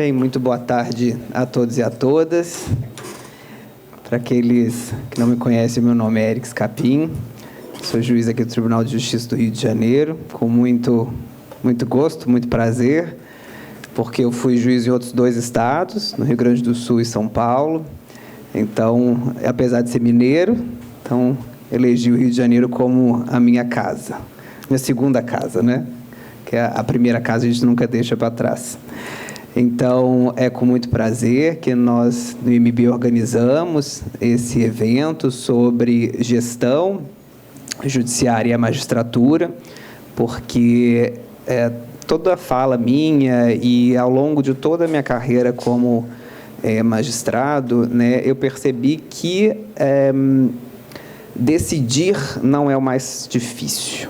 Bem, muito boa tarde a todos e a todas. Para aqueles que não me conhecem, meu nome é Eric Scapim, sou juiz aqui do Tribunal de Justiça do Rio de Janeiro, com muito gosto, muito prazer, porque eu fui juiz em outros 2 estados, no Rio Grande do Sul e São Paulo. Então, apesar de ser mineiro, então elegi o Rio de Janeiro como a minha casa, minha segunda casa, né? Que é a primeira casa a gente nunca deixa para trás. Então, é com muito prazer que nós, no IMB, organizamos esse evento sobre gestão judiciária e a magistratura, porque toda a fala minha e ao longo de toda a minha carreira como magistrado, né, eu percebi que decidir não é o mais difícil.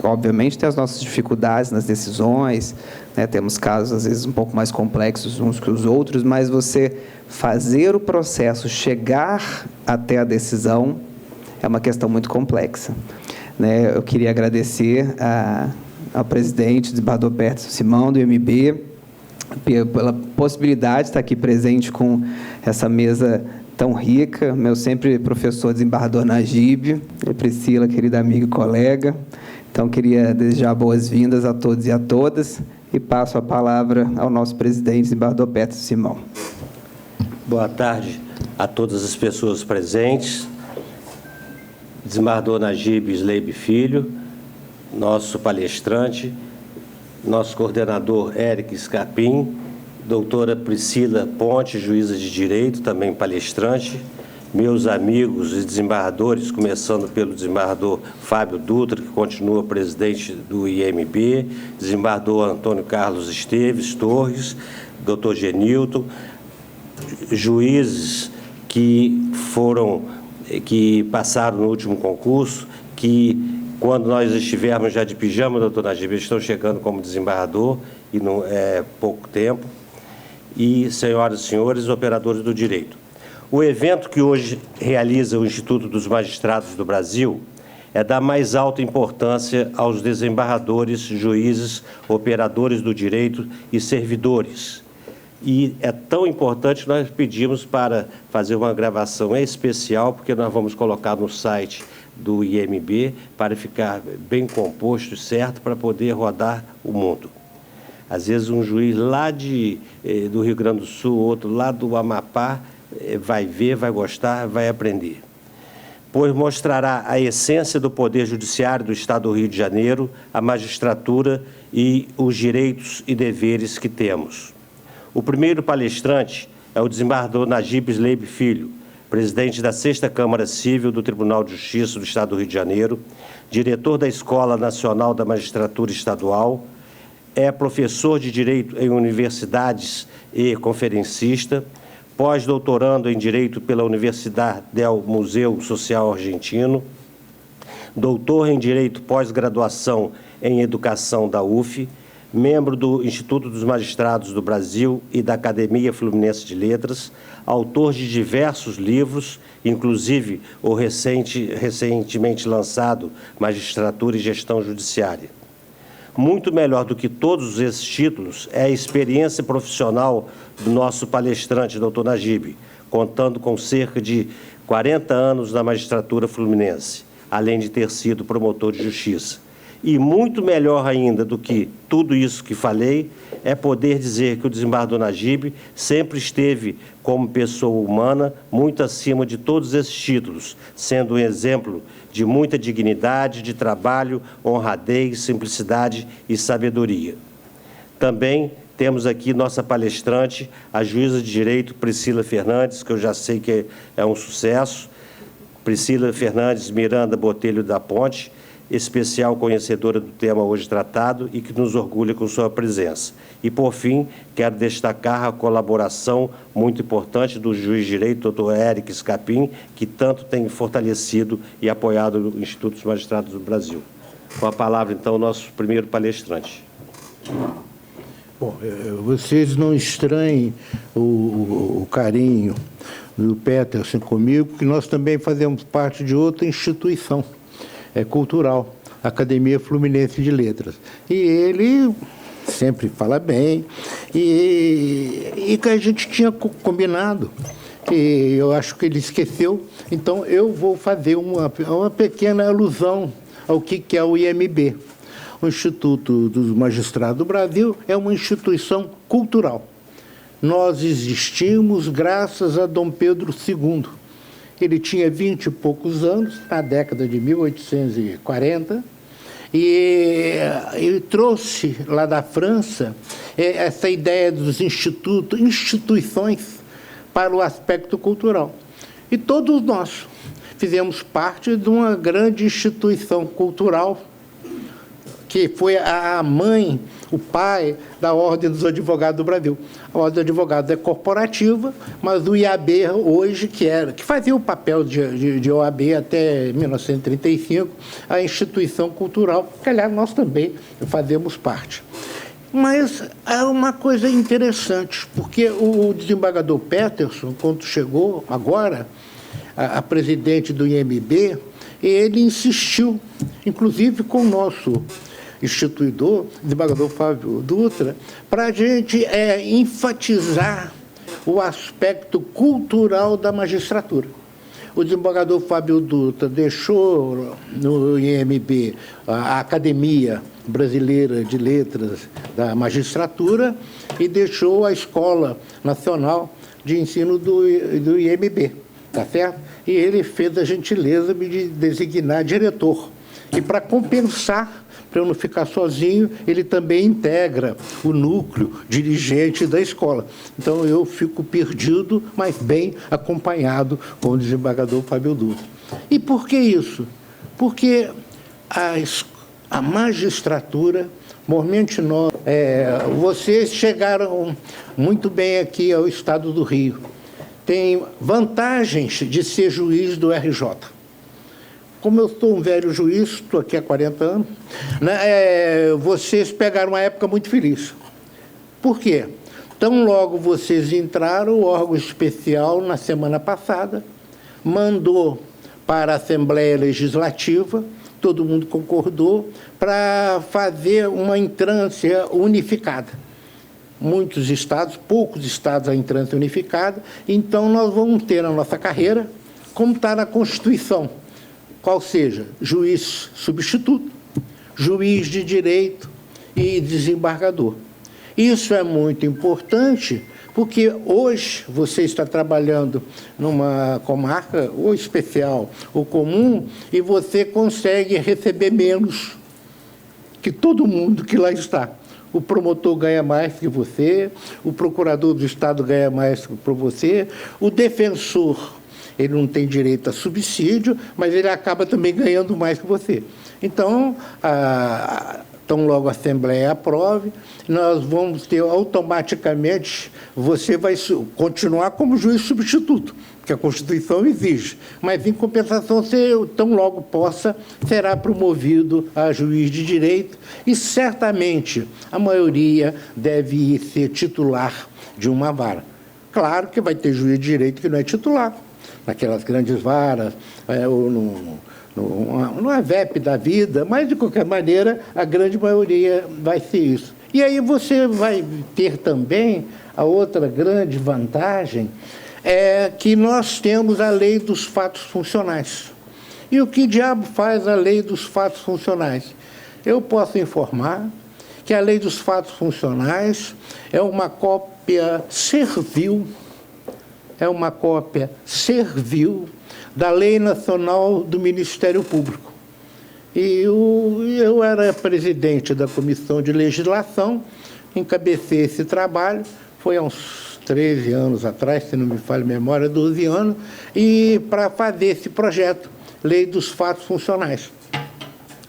Obviamente, tem as nossas dificuldades nas decisões, né? Temos casos, às vezes, um pouco mais complexos uns que os outros, mas você fazer o processo chegar até a decisão é uma questão muito complexa, né? Eu queria agradecer ao presidente, desembargador Pércio Simão, do IMB, pela possibilidade de estar aqui presente com essa mesa tão rica, meu sempre professor desembargador Najib, e Priscila, querida amiga e colega. Então, queria desejar boas-vindas a todos e a todas e passo a palavra ao nosso presidente, desembargador Pércio Simão. Boa tarde a todas as pessoas presentes. Desembargador Najib Sleib Filho, nosso palestrante, nosso coordenador Eric Scapim, doutora Priscila Ponte, juíza de Direito, também palestrante, meus amigos e desembargadores, começando pelo desembargador Fábio Dutra, que continua presidente do IMB, desembargador Antônio Carlos Esteves Torres, doutor Genilton, juízes que passaram no último concurso, que quando nós estivermos já de pijama, doutor Najib, estão chegando como desembargador, e não é pouco tempo, e senhoras e senhores, operadores do direito. O evento que hoje realiza o Instituto dos Magistrados do Brasil é da mais alta importância aos desembargadores, juízes, operadores do direito e servidores. E é tão importante que nós pedimos para fazer uma gravação especial, porque nós vamos colocar no site do IMB para ficar bem composto e certo para poder rodar o mundo. Às vezes um juiz lá do Rio Grande do Sul, outro lá do Amapá, vai ver, vai gostar, vai aprender. Pois mostrará a essência do Poder Judiciário do Estado do Rio de Janeiro, a magistratura e os direitos e deveres que temos. O primeiro palestrante é o desembargador Najib Sleib Filho, presidente da 6ª Câmara Civil do Tribunal de Justiça do Estado do Rio de Janeiro, diretor da Escola Nacional da Magistratura Estadual, é professor de Direito em universidades e conferencista, pós-doutorando em Direito pela Universidade del Museu Social Argentino, doutor em Direito pós-graduação em Educação da UF, membro do Instituto dos Magistrados do Brasil e da Academia Fluminense de Letras, autor de diversos livros, inclusive o recentemente lançado Magistratura e Gestão Judiciária. Muito melhor do que todos esses títulos é a experiência profissional do nosso palestrante, doutor Najib, contando com cerca de 40 anos na magistratura fluminense, além de ter sido promotor de justiça. E muito melhor ainda do que tudo isso que falei, é poder dizer que o desembargador Najib sempre esteve como pessoa humana muito acima de todos esses títulos, sendo um exemplo de muita dignidade, de trabalho, honradez, simplicidade e sabedoria. Também temos aqui nossa palestrante, a juíza de Direito Priscila Fernandes, que eu já sei que é um sucesso, Priscila Fernandes Miranda Botelho da Ponte, especial conhecedora do tema hoje tratado e que nos orgulha com sua presença. E, por fim, quero destacar a colaboração muito importante do juiz de direito, doutor Eric Scapim, que tanto tem fortalecido e apoiado o Instituto dos Magistrados do Brasil. Com a palavra, então, o nosso primeiro palestrante. Bom, vocês não estranhem o carinho do Peterson comigo, que nós também fazemos parte de outra instituição cultural, a Academia Fluminense de Letras. E ele sempre fala bem, e que a gente tinha combinado, e eu acho que ele esqueceu, então eu vou fazer uma pequena alusão ao que é o IMB. O Instituto dos Magistrados do Brasil é uma instituição cultural. Nós existimos graças a Dom Pedro II. Ele tinha 20 e poucos anos, na década de 1840, e ele trouxe lá da França essa ideia dos instituições para o aspecto cultural. E todos nós fizemos parte de uma grande instituição cultural, que foi a mãe, o pai da Ordem dos Advogados do Brasil. A Ordem dos Advogados é corporativa, mas o IAB hoje, que fazia o papel de OAB até 1935, a instituição cultural, que, aliás, nós também fazemos parte. Mas é uma coisa interessante, porque o desembargador Peterson, quando chegou agora, a presidente do IMB, ele insistiu, inclusive com o nosso instituidor, o desembargador Fábio Dutra, para a gente enfatizar o aspecto cultural da magistratura. O desembargador Fábio Dutra deixou no IMB a Academia Brasileira de Letras da Magistratura e deixou a Escola Nacional de Ensino do IMB, tá certo? E ele fez a gentileza de designar diretor. E para compensar, para eu não ficar sozinho, ele também integra o núcleo dirigente da escola. Então, eu fico perdido, mas bem acompanhado com o desembargador Fábio Dutra. E por que isso? Porque a magistratura, mormente nós, vocês chegaram muito bem aqui ao Estado do Rio, tem vantagens de ser juiz do RJ. Como eu sou um velho juiz, estou aqui há 40 anos, né, vocês pegaram uma época muito feliz. Por quê? Tão logo vocês entraram, o órgão especial, na semana passada, mandou para a Assembleia Legislativa, todo mundo concordou, para fazer uma entrância unificada. Muitos estados, poucos estados a entrância unificada, então nós vamos ter na nossa carreira, como está na Constituição, qual seja, juiz substituto, juiz de direito e desembargador. Isso é muito importante, porque hoje você está trabalhando numa comarca, ou especial, ou comum, e você consegue receber menos que todo mundo que lá está. O promotor ganha mais que você, o procurador do Estado ganha mais que você, o defensor, ele não tem direito a subsídio, mas ele acaba também ganhando mais que você. Então, tão logo a Assembleia aprove, nós vamos ter automaticamente, você vai continuar como juiz substituto, que a Constituição exige, mas em compensação, você tão logo possa, será promovido a juiz de direito e certamente a maioria deve ser titular de uma vara. Claro que vai ter juiz de direito que não é titular, naquelas grandes varas, ou no AVEP da vida, mas, de qualquer maneira, a grande maioria vai ser isso. E aí você vai ter também a outra grande vantagem, é que nós temos a lei dos fatos funcionais. E o que diabo faz a lei dos fatos funcionais? Eu posso informar que a lei dos fatos funcionais é uma cópia servil, da Lei Nacional do Ministério Público. E eu era presidente da Comissão de Legislação, encabecei esse trabalho, foi há uns 13 anos atrás, se não me falha a memória, 12 anos, e para fazer esse projeto, Lei dos Fatos Funcionais.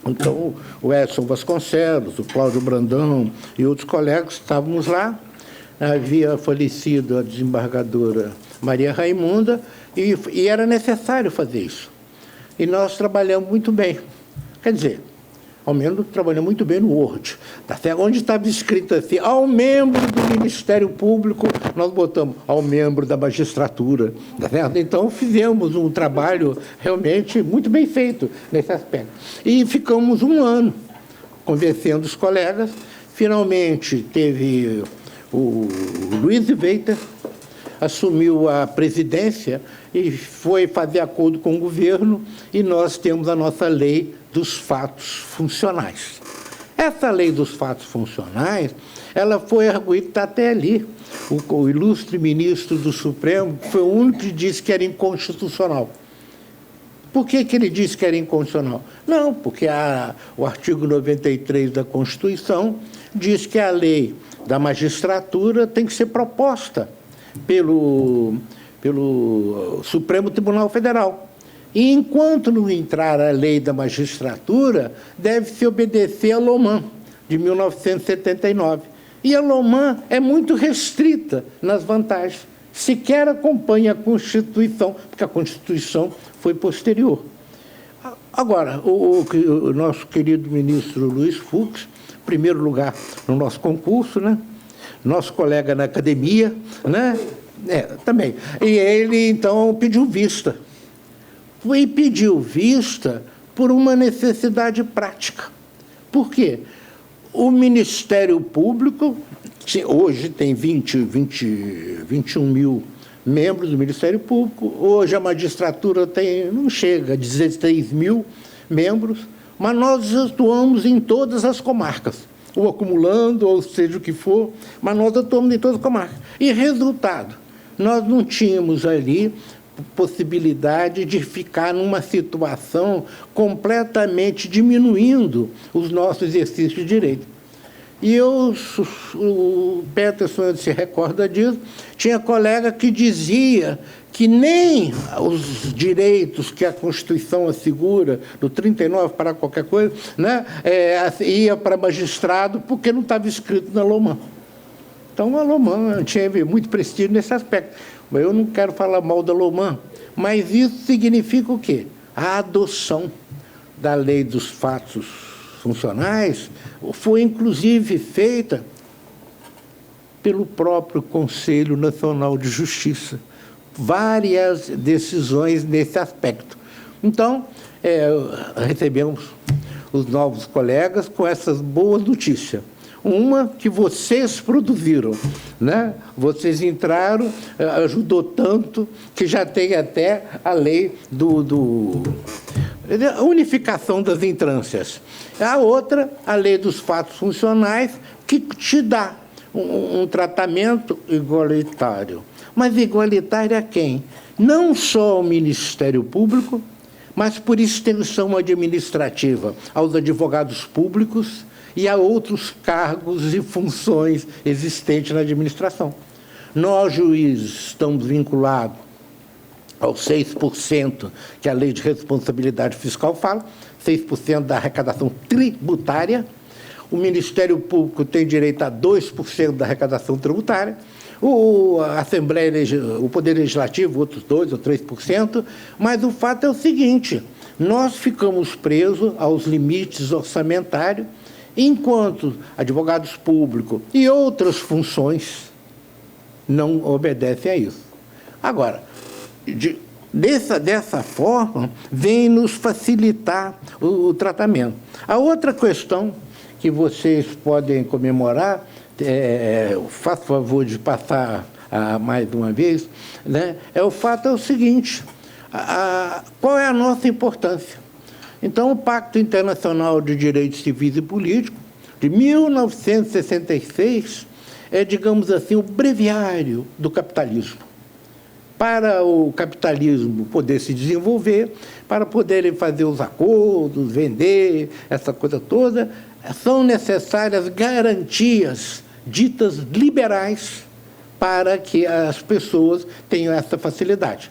Então, o Edson Vasconcelos, o Cláudio Brandão e outros colegas estávamos lá, havia falecido a desembargadora Maria Raimunda, e era necessário fazer isso. E nós trabalhamos muito bem. Quer dizer, ao menos trabalhamos muito bem no Word. Tá certo? Onde estava escrito assim, ao membro do Ministério Público, nós botamos ao membro da magistratura. Tá certo? Então, fizemos um trabalho realmente muito bem feito nesse aspecto. E ficamos um ano convencendo os colegas, Finalmente, teve o Luiz Weiter, assumiu a presidência e foi fazer acordo com o governo, e nós temos a nossa lei dos fatos funcionais. Essa lei dos fatos funcionais, ela foi arguída até ali. O ilustre ministro do Supremo foi o único que disse que era inconstitucional. Por que ele disse que era inconstitucional? Não, porque o artigo 93 da Constituição diz que a lei da magistratura tem que ser proposta pelo Supremo Tribunal Federal. E, enquanto não entrar a lei da magistratura, deve-se obedecer a Loman, de 1979. E a Loman é muito restrita nas vantagens. Sequer acompanha a Constituição, porque a Constituição foi posterior. Agora, o nosso querido ministro Luiz Fux, em primeiro lugar no nosso concurso, né? Nosso colega na academia, né? Também. E ele, então, pediu vista. E pediu vista por uma necessidade prática. Por quê? O Ministério Público, hoje tem 21 mil membros do Ministério Público, hoje a magistratura não chega a 16 mil membros, mas nós atuamos em todas as comarcas, ou acumulando, ou seja o que for, mas nós atuamos em todas as comarcas. E resultado, nós não tínhamos ali possibilidade de ficar numa situação completamente diminuindo os nossos exercícios de direito. E o Peterson se recorda disso, tinha colega que dizia que nem os direitos que a Constituição assegura, do 39 para qualquer coisa, né, ia para magistrado porque não estava escrito na Loman. Então, a Loman tinha muito prestígio nesse aspecto. Mas eu não quero falar mal da Loman, mas isso significa o quê? A adoção da lei dos fatos funcionais foi, inclusive, feita pelo próprio Conselho Nacional de Justiça. Várias decisões nesse aspecto. Então, recebemos os novos colegas com essas boas notícias. Uma que vocês produziram, né? Vocês entraram, ajudou tanto, que já tem até a lei a unificação das entrâncias. A outra, a lei dos fatos funcionais, que te dá um tratamento igualitário. Mas igualitário a quem? Não só ao Ministério Público, mas por extensão administrativa, aos advogados públicos e a outros cargos e funções existentes na administração. Nós, juízes, estamos vinculados aos 6% que a Lei de Responsabilidade Fiscal fala, 6% da arrecadação tributária. O Ministério Público tem direito a 2% da arrecadação tributária. A Assembleia, o Poder Legislativo, outros 2% ou 3%. Mas o fato é o seguinte, nós ficamos presos aos limites orçamentários, enquanto advogados públicos e outras funções não obedecem a isso. Agora, dessa forma, vem nos facilitar o tratamento. A outra questão que vocês podem comemorar, faço favor de passar mais uma vez, né, o fato é o seguinte, qual é a nossa importância? Então, o Pacto Internacional de Direitos Civis e Políticos, de 1966, é, digamos assim, o breviário do capitalismo. Para o capitalismo poder se desenvolver, para poderem fazer os acordos, vender, essa coisa toda, são necessárias garantias ditas liberais para que as pessoas tenham essa facilidade.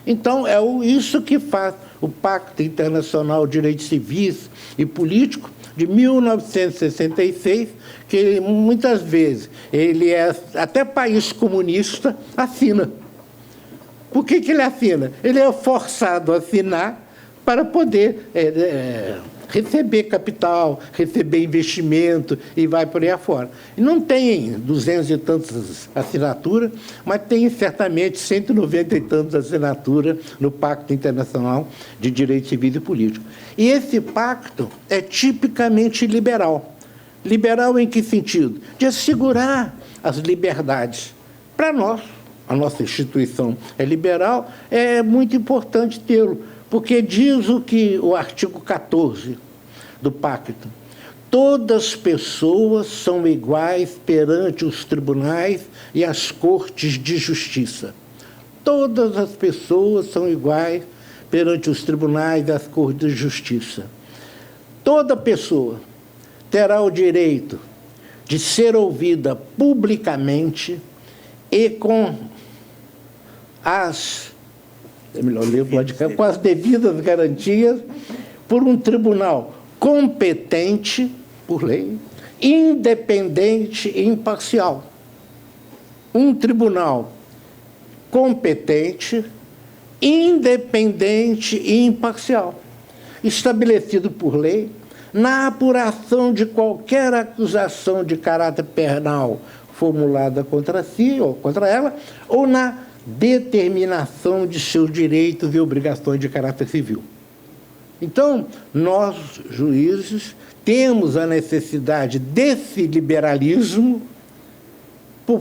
Então, isso que faz o Pacto Internacional de Direitos Civis e Políticos, de 1966, que muitas vezes ele até país comunista assina. Por que ele assina? Ele é forçado a assinar para poder receber capital, receber investimento e vai por aí afora. E não tem 200 e tantas assinaturas, mas tem certamente 190 e tantas assinaturas no Pacto Internacional de Direitos Civis e Políticos. E esse pacto é tipicamente liberal. Liberal em que sentido? De assegurar as liberdades. Para nós, a nossa instituição é liberal, é muito importante tê-lo, porque diz o artigo 14 do Pacto: todas as pessoas são iguais perante os tribunais e as cortes de justiça. Todas as pessoas são iguais perante os tribunais e as cortes de justiça. Toda pessoa terá o direito de ser ouvida publicamente e com as devidas garantias por um tribunal competente, por lei, independente e imparcial. Um tribunal competente, independente e imparcial, estabelecido por lei, na apuração de qualquer acusação de caráter penal formulada contra si ou contra ela, ou na determinação de seus direitos e obrigações de caráter civil. Então, nós, juízes, temos a necessidade desse liberalismo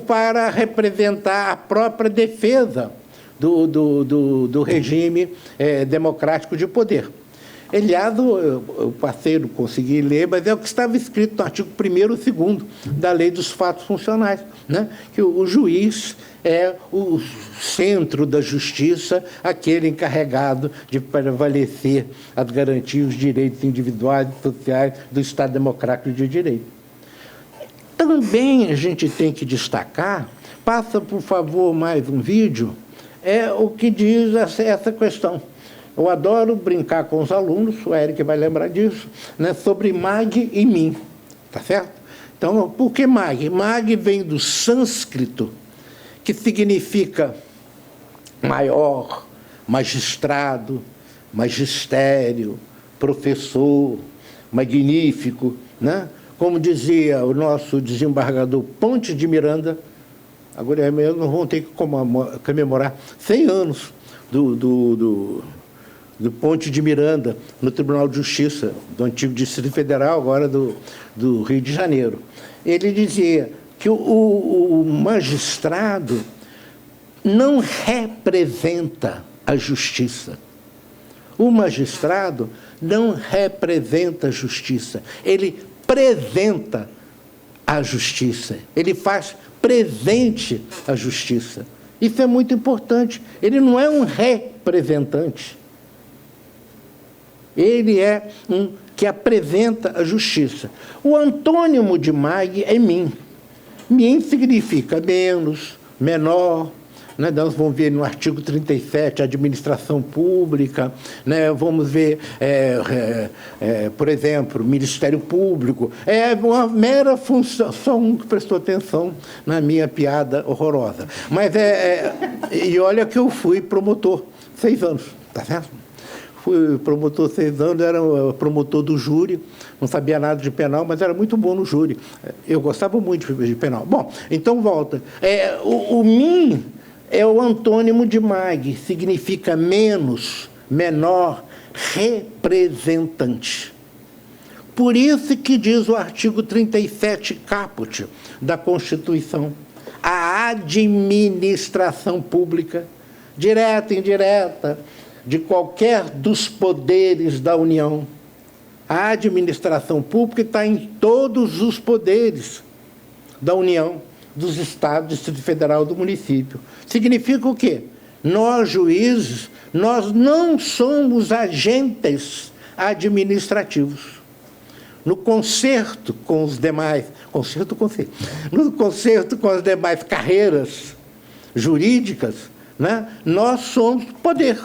para representar a própria defesa do regime democrático de poder. Aliás, o parceiro consegui ler, mas é o que estava escrito no artigo 1º e 2º da Lei dos Fatos Funcionais, né? Que o juiz é o centro da justiça, aquele encarregado de prevalecer as garantias, os direitos individuais e sociais do Estado Democrático de Direito. Também a gente tem que destacar, passa, por favor, mais um vídeo, o que diz essa questão. Eu adoro brincar com os alunos, o Eric vai lembrar disso, né, sobre mag e min, tá certo? Então, por que mag? Mag vem do sânscrito, que significa maior, magistrado, magistério, professor, magnífico, né? Como dizia o nosso desembargador Ponte de Miranda, agora mesmo nós vamos ter que comemorar 100 anos do Ponte de Miranda, no Tribunal de Justiça, do antigo Distrito Federal, agora do Rio de Janeiro. Ele dizia que o magistrado não representa a justiça. O magistrado não representa a justiça, ele apresenta a justiça, ele faz presente a justiça. Isso é muito importante. Ele não é um representante. Ele é um que apresenta a justiça. O antônimo de mag é min. Min significa menos, menor, né? Nós vamos ver no artigo 37, administração pública, né? Vamos ver, por exemplo, Ministério Público. É uma mera função, só um que prestou atenção na minha piada horrorosa. Mas e olha que eu fui promotor 6 anos, tá certo? Fui promotor 6 anos, era promotor do júri, não sabia nada de penal, mas era muito bom no júri. Eu gostava muito de penal. Bom, então volta. O min é o antônimo de mag, significa menos, menor, representante. Por isso que diz o artigo 37 caput da Constituição: a administração pública, direta e indireta, de qualquer dos poderes da União. A administração pública está em todos os poderes da União, dos Estados, do Distrito Federal, do município. Significa o quê? Nós, juízes, nós não somos agentes administrativos. No concerto com os demais, no concerto com as demais carreiras jurídicas, né, nós somos poder.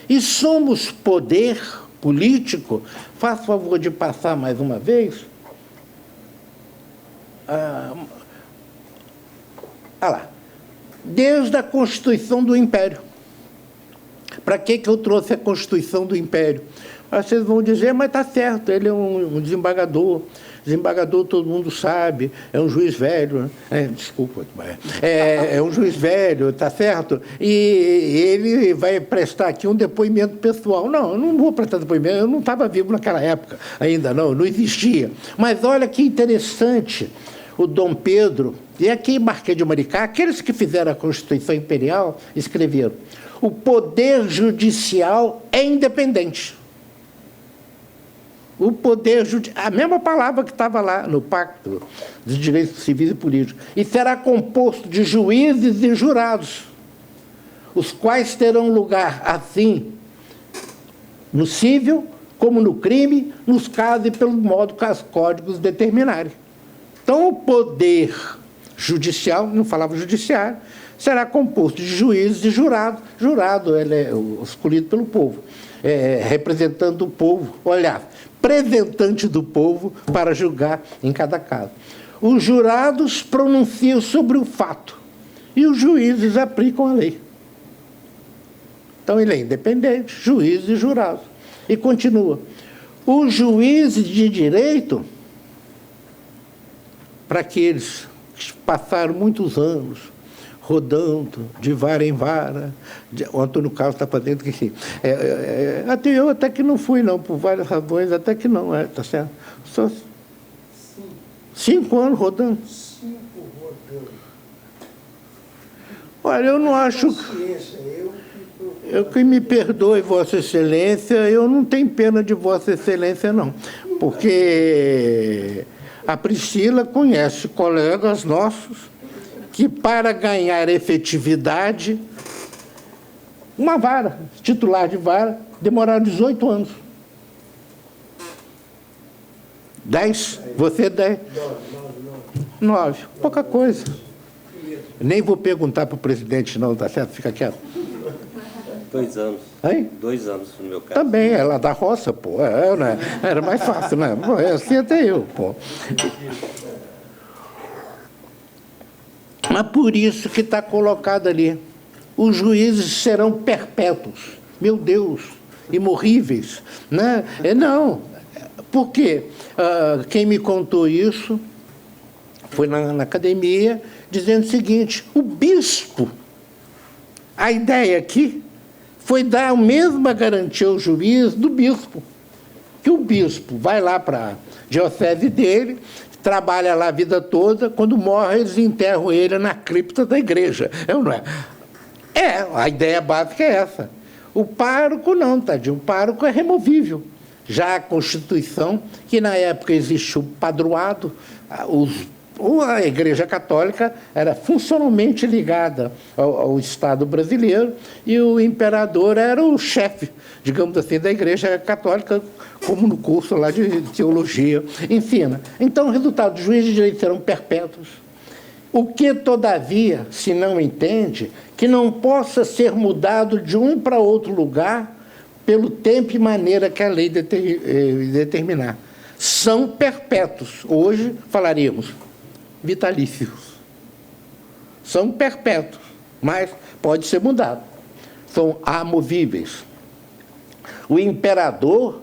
E somos poder político. Faça o favor de passar mais uma vez. Lá. Desde a Constituição do Império. Para que eu trouxe a Constituição do Império? Aí vocês vão dizer, mas está certo, ele é um desembargador. Desembargador, todo mundo sabe, é um juiz velho, né? Desculpa, é um juiz velho, está certo? E ele vai prestar aqui um depoimento pessoal. Não, eu não vou prestar depoimento, eu não estava vivo naquela época ainda, não existia. Mas olha que interessante, o Dom Pedro, e aqui em Marquês de Maricá, aqueles que fizeram a Constituição Imperial escreveram: o poder judicial é independente. O poder judicial, a mesma palavra que estava lá no Pacto dos Direitos Civis e Políticos, e será composto de juízes e jurados, os quais terão lugar, assim, no cível, como no crime, nos casos e pelo modo que os códigos determinarem. Então, o poder judicial, não falava judiciário, será composto de juízes e jurados. Jurado, ele é escolhido pelo povo, representando o povo, olha, representante do povo para julgar em cada caso. Os jurados pronunciam sobre o fato e os juízes aplicam a lei. Então, ele é independente, juízes e jurados. E continua. Os juízes de direito, para aqueles que passaram muitos anos rodando de vara em vara, o Antônio Carlos está fazendo que sim. Até que não fui, não, por várias razões, até que não, tá certo? Só 5 anos rodando. 5 rodando. Olha, eu não acho... Eu que me perdoe, Vossa Excelência, eu não tenho pena de Vossa Excelência, não. Porque a Priscila conhece colegas nossos que, para ganhar efetividade, uma vara, titular de vara, demoraram 18 anos. 10? Você 10? 9. Pouca coisa. Nem vou perguntar para o presidente, não, tá certo? Fica quieto. 2 anos. Hein? 2 anos, no meu caso. Também, ela da roça, pô. Né? Era mais fácil, né? Pô, assim até eu, pô. Mas por isso que está colocado ali. Os juízes serão perpétuos. Meu Deus, imorríveis. Né? Não. Por quê? Quem me contou isso foi na academia, dizendo o seguinte: o bispo, a ideia aqui foi dar a mesma garantia ao juiz do bispo. Que o bispo vai lá para a diocese dele, trabalha lá a vida toda, quando morre eles enterram ele na cripta da igreja. Não é? A ideia básica é essa. O pároco não, tadinho, o pároco é removível. Já a Constituição, que na época existe o padroado, a Igreja Católica era funcionalmente ligada ao Estado brasileiro e o imperador era o chefe, digamos assim, da Igreja Católica, como no curso lá de teologia ensina. Então, o resultado, os juízes de direito serão perpétuos. O que, todavia, se não entende, que não possa ser mudado de um para outro lugar pelo tempo e maneira que a lei determinar. São perpétuos. Hoje falaríamos vitalícios. São perpétuos, mas pode ser mudado. São amovíveis. O imperador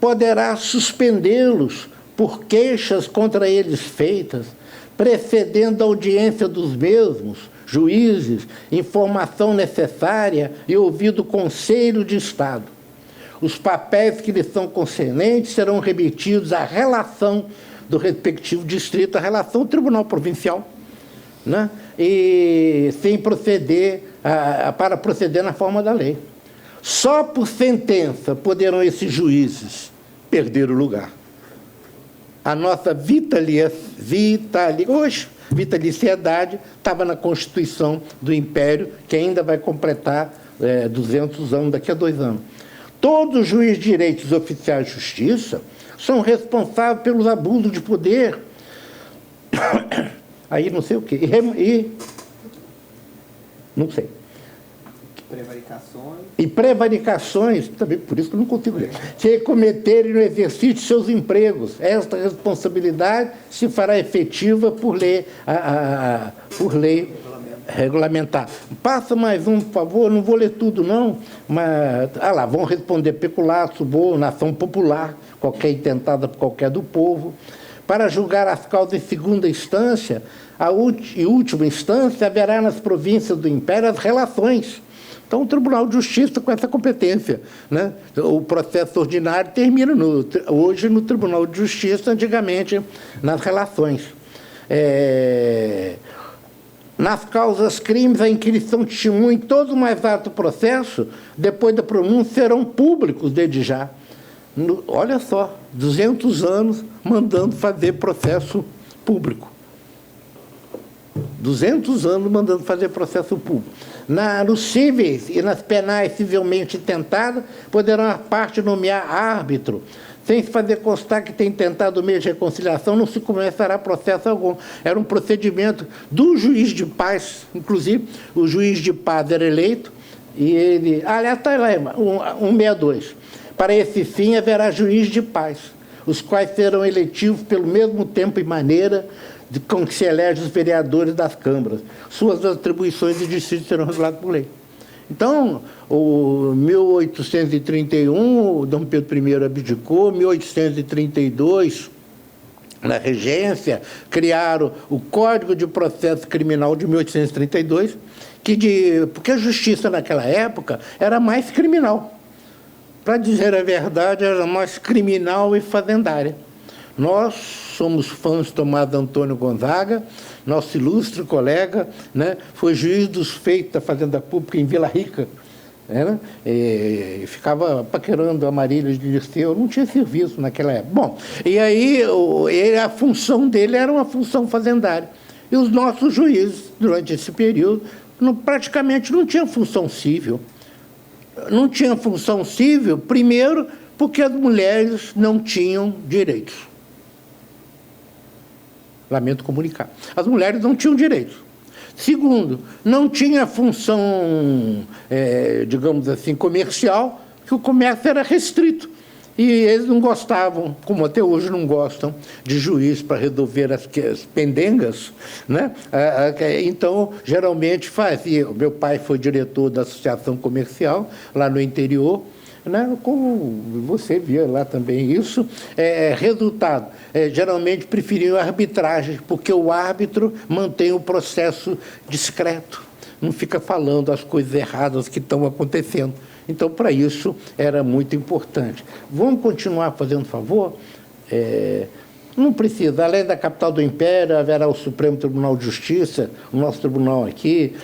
poderá suspendê-los por queixas contra eles feitas, precedendo a audiência dos mesmos, juízes, informação necessária e ouvido o Conselho de Estado. Os papéis que lhes são concernentes serão remetidos à relação do respectivo distrito, à relação do Tribunal Provincial, né? E sem proceder, para proceder na forma da lei. Só por sentença poderão esses perder o lugar. A nossa vitaliciedade estava na Constituição do Império, que ainda vai completar 200 anos, daqui a 2 anos. Todos os juízes de direitos oficiais de justiça são responsáveis pelos abusos de poder. Aí não sei o quê. Não sei. Prevaricações. E prevaricações, também por isso que eu não consigo ler, se cometerem no exercício de seus empregos. Esta responsabilidade se fará efetiva por lei regulamentar. Passa mais um, por favor, não vou ler tudo, não, mas, lá, vão responder peculiar, suborno, ação popular, qualquer intentada por qualquer do povo. Para julgar as causas em segunda instância, e última instância, haverá nas províncias do Império as relações. Então, o Tribunal de Justiça com essa competência, né? O processo ordinário termina hoje no Tribunal de Justiça, antigamente nas relações. Nas causas crimes, a inquirição de testemunha e todo o mais alto processo, depois da pronúncia, serão públicos desde já. Olha só, 200 anos mandando fazer processo público. 200 anos mandando fazer processo público. Nos cíveis e nas penais civilmente tentadas, poderão a parte nomear árbitro, sem se fazer constar que tem tentado o meio de reconciliação, não se começará processo algum. Era um procedimento do juiz de paz, inclusive, o juiz de paz era eleito, e ele... Aliás, está lá, 162. Para esse fim, haverá juiz de paz, os quais serão eletivos pelo mesmo tempo e maneira com que se elegem os vereadores das câmaras. Suas atribuições e distritos serão regulados por lei. Então, o 1831, o Dom Pedro I abdicou, 1832, na regência, criaram o Código de Processo Criminal de 1832, porque a justiça naquela época era mais criminal. Para dizer a verdade, era mais criminal e fazendária. Nós somos fãs de Tomás Antônio Gonzaga, nosso ilustre colega, né, foi juiz dos feitos da Fazenda Pública em Vila Rica, né, e ficava paquerando a Marília de Dirceu, não tinha serviço naquela época. Bom, e aí a função dele era uma função fazendária. E os nossos juízes, durante esse período, praticamente não tinham função civil. Não tinham função civil, primeiro, porque as mulheres não tinham direitos. Lamento comunicar. As mulheres não tinham direitos. Segundo, não tinha função, digamos assim, comercial, que o comércio era restrito. E eles não gostavam, como até hoje não gostam, de juiz para resolver as pendengas, né? Então, geralmente fazia. O meu pai foi diretor da Associação Comercial, lá no interior, né? Como você via lá também isso. Resultado, geralmente preferiam a arbitragem, porque o árbitro mantém o processo discreto, não fica falando as coisas erradas que estão acontecendo. Então, para isso, era muito importante. Vamos continuar fazendo favor? Não precisa. Além da capital do Império, haverá o Supremo Tribunal de Justiça, o nosso tribunal aqui.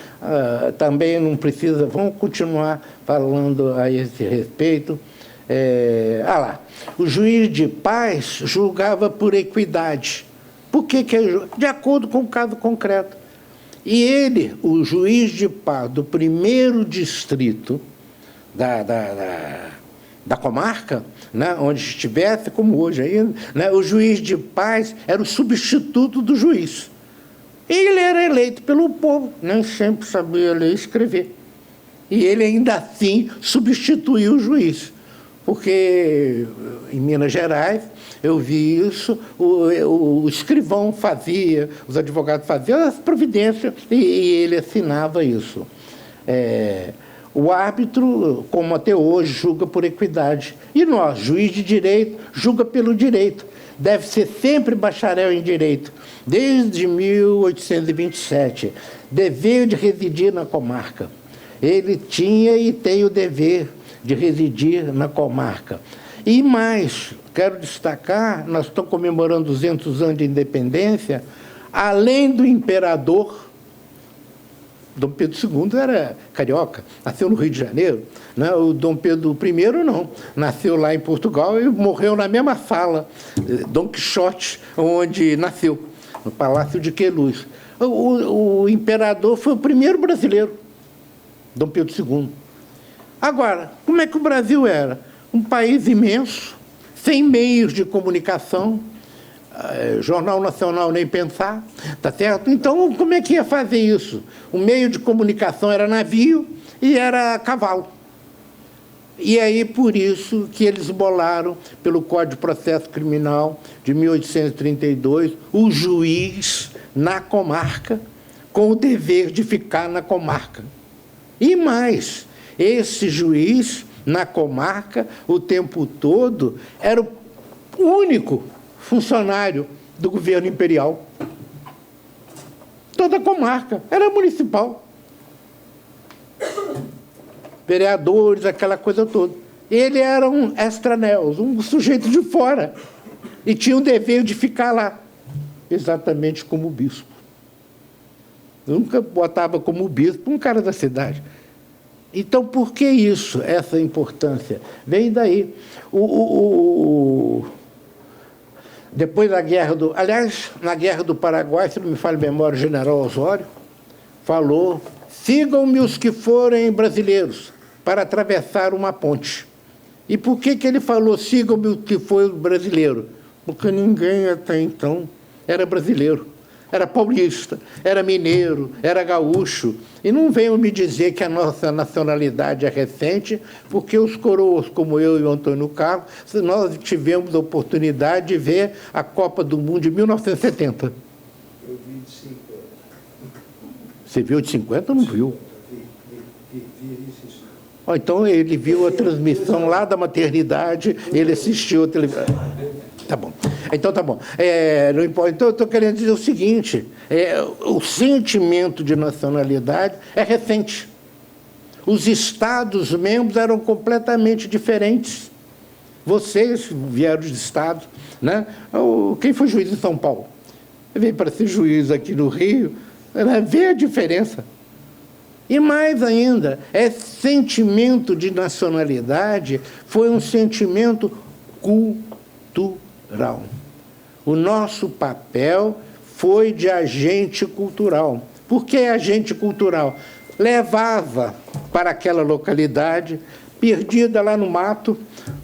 Também não precisa. Vamos continuar falando a esse respeito. O juiz de paz julgava por equidade. Por que de acordo com o caso concreto. E ele, o juiz de paz do primeiro distrito da comarca, né, onde estivesse, como hoje ainda, né, o juiz de paz era o substituto do juiz. Ele era eleito pelo povo, nem sempre sabia ler e escrever. E ele ainda assim substituiu o juiz, porque em Minas Gerais eu vi isso, o escrivão fazia, os advogados faziam as providências e ele assinava isso. O árbitro, como até hoje, julga por equidade. E nós, juiz de direito, julga pelo direito. Deve ser sempre bacharel em direito. Desde 1827, dever de residir na comarca. Ele tinha e tem o dever de residir na comarca. E mais, quero destacar, nós estamos comemorando 200 anos de independência, além do imperador, Dom Pedro II era carioca, nasceu no Rio de Janeiro, né? O Dom Pedro I não, nasceu lá em Portugal e morreu na mesma sala, Dom Quixote, onde nasceu, no Palácio de Queluz. O imperador foi o primeiro brasileiro, Dom Pedro II. Agora, como é que o Brasil era? Um país imenso, sem meios de comunicação, Jornal Nacional nem pensar, tá certo? Então, como é que ia fazer isso? O meio de comunicação era navio e era cavalo. E aí, por isso que eles bolaram, pelo Código de Processo Criminal de 1832, o juiz na comarca com o dever de ficar na comarca. E mais, esse juiz, na comarca, o tempo todo, era o único funcionário do governo imperial. Toda a comarca era municipal. Vereadores, aquela coisa toda. Ele era um extraneus, um sujeito de fora, e tinha o dever de ficar lá, exatamente como o bispo. Nunca botava como bispo um cara da cidade. Então, por que isso, essa importância? Vem daí. Depois da guerra do... Aliás, na Guerra do Paraguai, se não me falha a memória, o general Osório falou: sigam-me os que forem brasileiros para atravessar uma ponte. E por que ele falou sigam-me os que forem brasileiros? Porque ninguém até então era brasileiro. Era paulista, era mineiro, era gaúcho. E não venham me dizer que a nossa nacionalidade é recente, porque os coroas, como eu e o Antônio Carlos, nós tivemos a oportunidade de ver a Copa do Mundo de 1970. Eu vi de 50. Você viu de 50 ou não viu? Vi isso. Então ele viu a transmissão lá da maternidade, ele assistiu a televisão. Tá bom. Então, tá bom. Não importa. Então, eu estou querendo dizer o seguinte, o sentimento de nacionalidade é recente. Os Estados-membros eram completamente diferentes. Vocês vieram de Estados, né? Quem foi juiz em São Paulo? Veio para ser juiz aqui no Rio, vê a diferença. E mais ainda, esse sentimento de nacionalidade foi um sentimento cultural. O nosso papel foi de agente cultural. Por que agente cultural? Levava para aquela localidade, perdida lá no mato,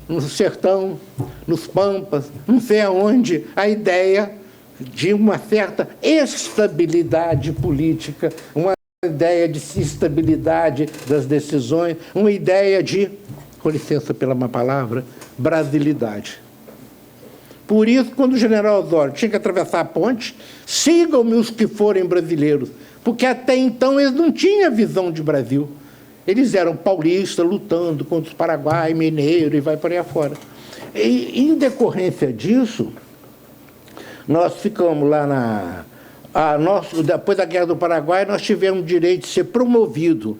no sertão, nos pampas, não sei aonde, a ideia de uma certa estabilidade política, uma ideia de estabilidade das decisões, uma ideia de, com licença pela má palavra, brasilidade. Por isso, quando o general Osório tinha que atravessar a ponte, sigam-me os que forem brasileiros, porque até então eles não tinham visão de Brasil. Eles eram paulistas lutando contra os Paraguai, mineiro e vai por aí afora. E, em decorrência disso, nós ficamos lá depois da Guerra do Paraguai, nós tivemos o direito de ser promovido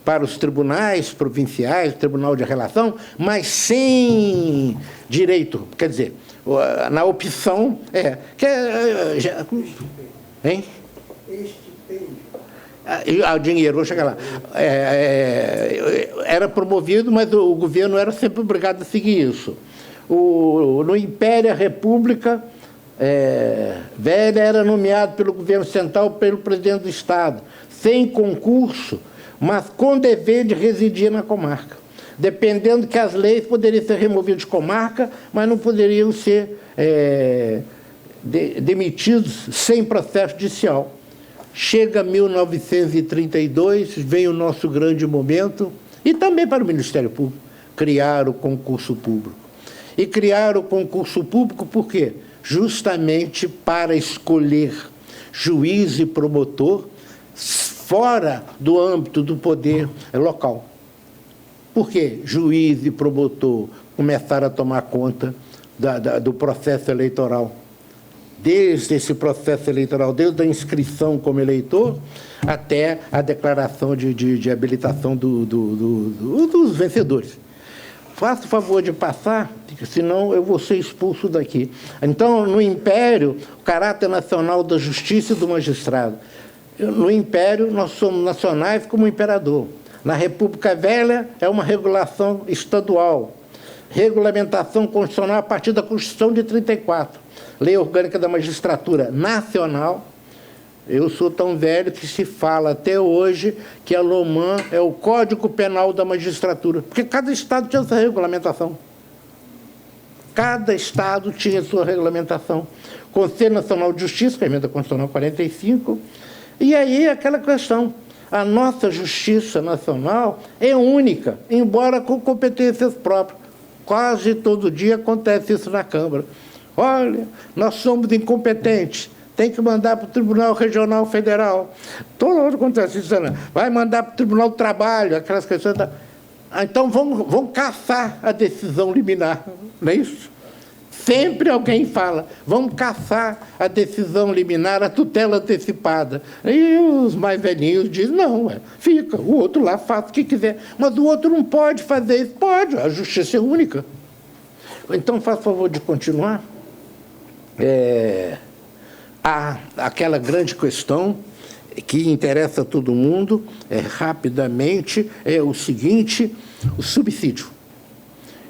para os tribunais provinciais, Tribunal de Relação, mas sem direito, quer dizer, na opção, hein? O dinheiro, vou chegar lá. Era promovido, mas o governo era sempre obrigado a seguir isso. No Império, a República Velha era nomeado pelo governo central pelo presidente do Estado, sem concurso, mas com dever de residir na comarca. Dependendo que as leis poderiam ser removidas de comarca, mas não poderiam ser demitidos sem processo judicial. Chega 1932, vem o nosso grande momento, e também para o Ministério Público, criar o concurso público. E criar o concurso público por quê? Justamente para escolher juiz e promotor fora do âmbito do poder local. Por quê? Juiz e promotor começaram a tomar conta do processo eleitoral. Desde esse processo eleitoral, desde a inscrição como eleitor, até a declaração de habilitação dos vencedores. Faça o favor de passar, senão eu vou ser expulso daqui. Então, no Império, o caráter nacional da justiça e do magistrado. No Império, nós somos nacionais como imperador. Na República Velha, é uma regulação estadual. Regulamentação constitucional a partir da Constituição de 34. Lei Orgânica da Magistratura Nacional. Eu sou tão velho que se fala até hoje que a LOMAN é o Código Penal da Magistratura, porque cada estado tinha essa regulamentação. Cada estado tinha sua regulamentação. Conselho Nacional de Justiça, que é a emenda constitucional 45, e aí aquela questão, a nossa justiça nacional é única, embora com competências próprias. Quase todo dia acontece isso na Câmara. Olha, nós somos incompetentes. tem que mandar para o Tribunal Regional Federal. Todo mundo acontece isso, né? Vai mandar para o Tribunal do Trabalho, aquelas questões. Então vão caçar a decisão liminar, não é isso? Sempre alguém fala, vamos caçar a decisão liminar, a tutela antecipada. E os mais velhinhos dizem, não, fica, o outro lá faz o que quiser. Mas o outro não pode fazer isso. Pode, a justiça é única. Então, faça favor de continuar. Aquela grande questão que interessa a todo mundo, rapidamente, é o seguinte, o subsídio.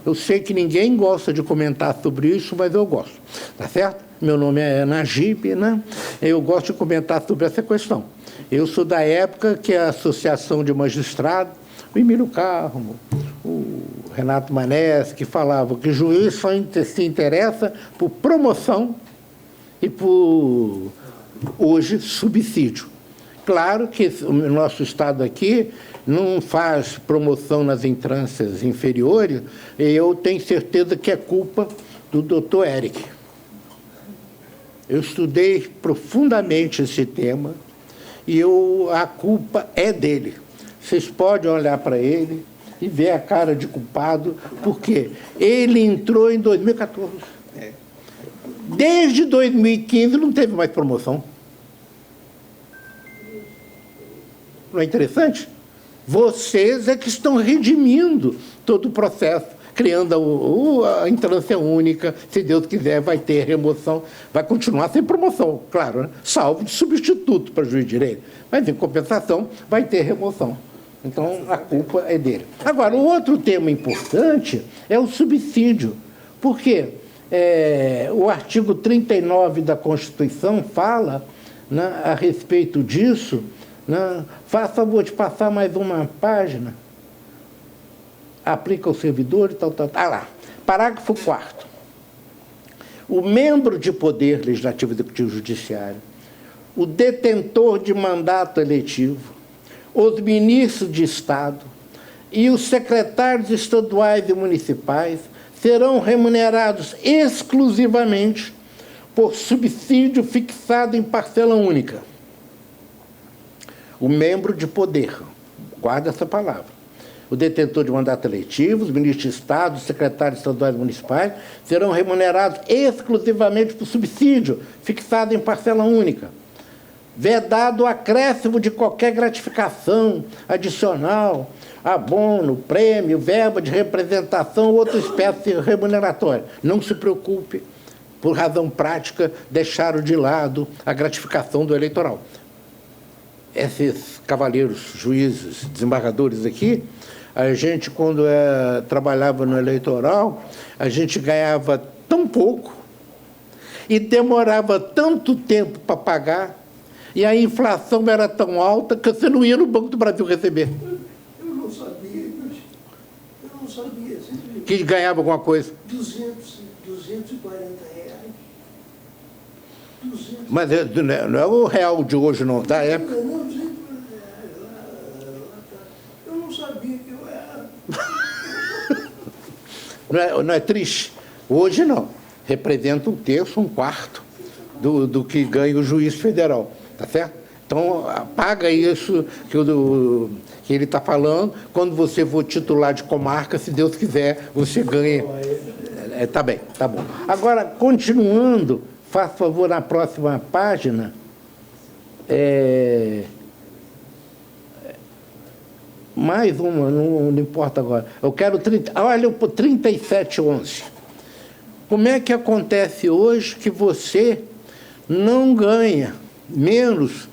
Eu sei que ninguém gosta de comentar sobre isso, mas eu gosto, tá certo? Meu nome é Najib, né? Eu gosto de comentar sobre essa questão. Eu sou da época que a Associação de Magistrados, o Emílio Carmo, o Renato Manés, que falavam que juiz só se interessa por promoção e por, hoje, subsídio. Claro que o nosso Estado aqui não faz promoção nas instâncias inferiores, e eu tenho certeza que é culpa do doutor Eric. Eu estudei profundamente esse tema e a culpa é dele. Vocês podem olhar para ele e ver a cara de culpado, porque ele entrou em 2014. Desde 2015 não teve mais promoção. Não é interessante? Vocês é que estão redimindo todo o processo, criando a instância única. Se Deus quiser, vai ter remoção, vai continuar sem promoção, claro, né? Salvo de substituto para juiz de direito. Mas, em compensação, vai ter remoção. Então, a culpa é dele. Agora, o outro tema importante é o subsídio. Por quê? O artigo 39 da Constituição fala, né, a respeito disso. Não, faça favor de passar mais uma página. Aplica ao servidor e tal. Lá. Parágrafo 4º. O membro de poder legislativo, executivo e judiciário, o detentor de mandato eletivo, os ministros de Estado e os secretários estaduais e municipais serão remunerados exclusivamente por subsídio fixado em parcela única. O membro de poder, guarda essa palavra, o detentor de mandato eletivo, os ministros de Estado, os secretários estaduais e municipais, serão remunerados exclusivamente por subsídio, fixado em parcela única. Vedado o acréscimo de qualquer gratificação adicional, abono, prêmio, verba de representação ou outra espécie remuneratória. Não se preocupe, por razão prática, deixaram de lado a gratificação do eleitoral. Esses cavaleiros, juízes, desembargadores aqui, a gente, quando trabalhava no eleitoral, a gente ganhava tão pouco e demorava tanto tempo para pagar, e a inflação era tão alta que você não ia no Banco do Brasil receber. Eu não sabia. Que ganhava alguma coisa. 240 reais. 200. Mas não é o real de hoje, não, da época. Não, 200 reais. Eu não sabia que eu era. Não é triste? Hoje não. Representa 1/3, 1/4 do que ganha o juiz federal. Tá certo? Então, paga isso que ele está falando. Quando você for titular de comarca, se Deus quiser, você ganha. Tá bem, tá bom. Agora, continuando, faça favor, na próxima página. Mais uma, não importa agora. Eu quero olha o 3711. Como é que acontece hoje que você não ganha menos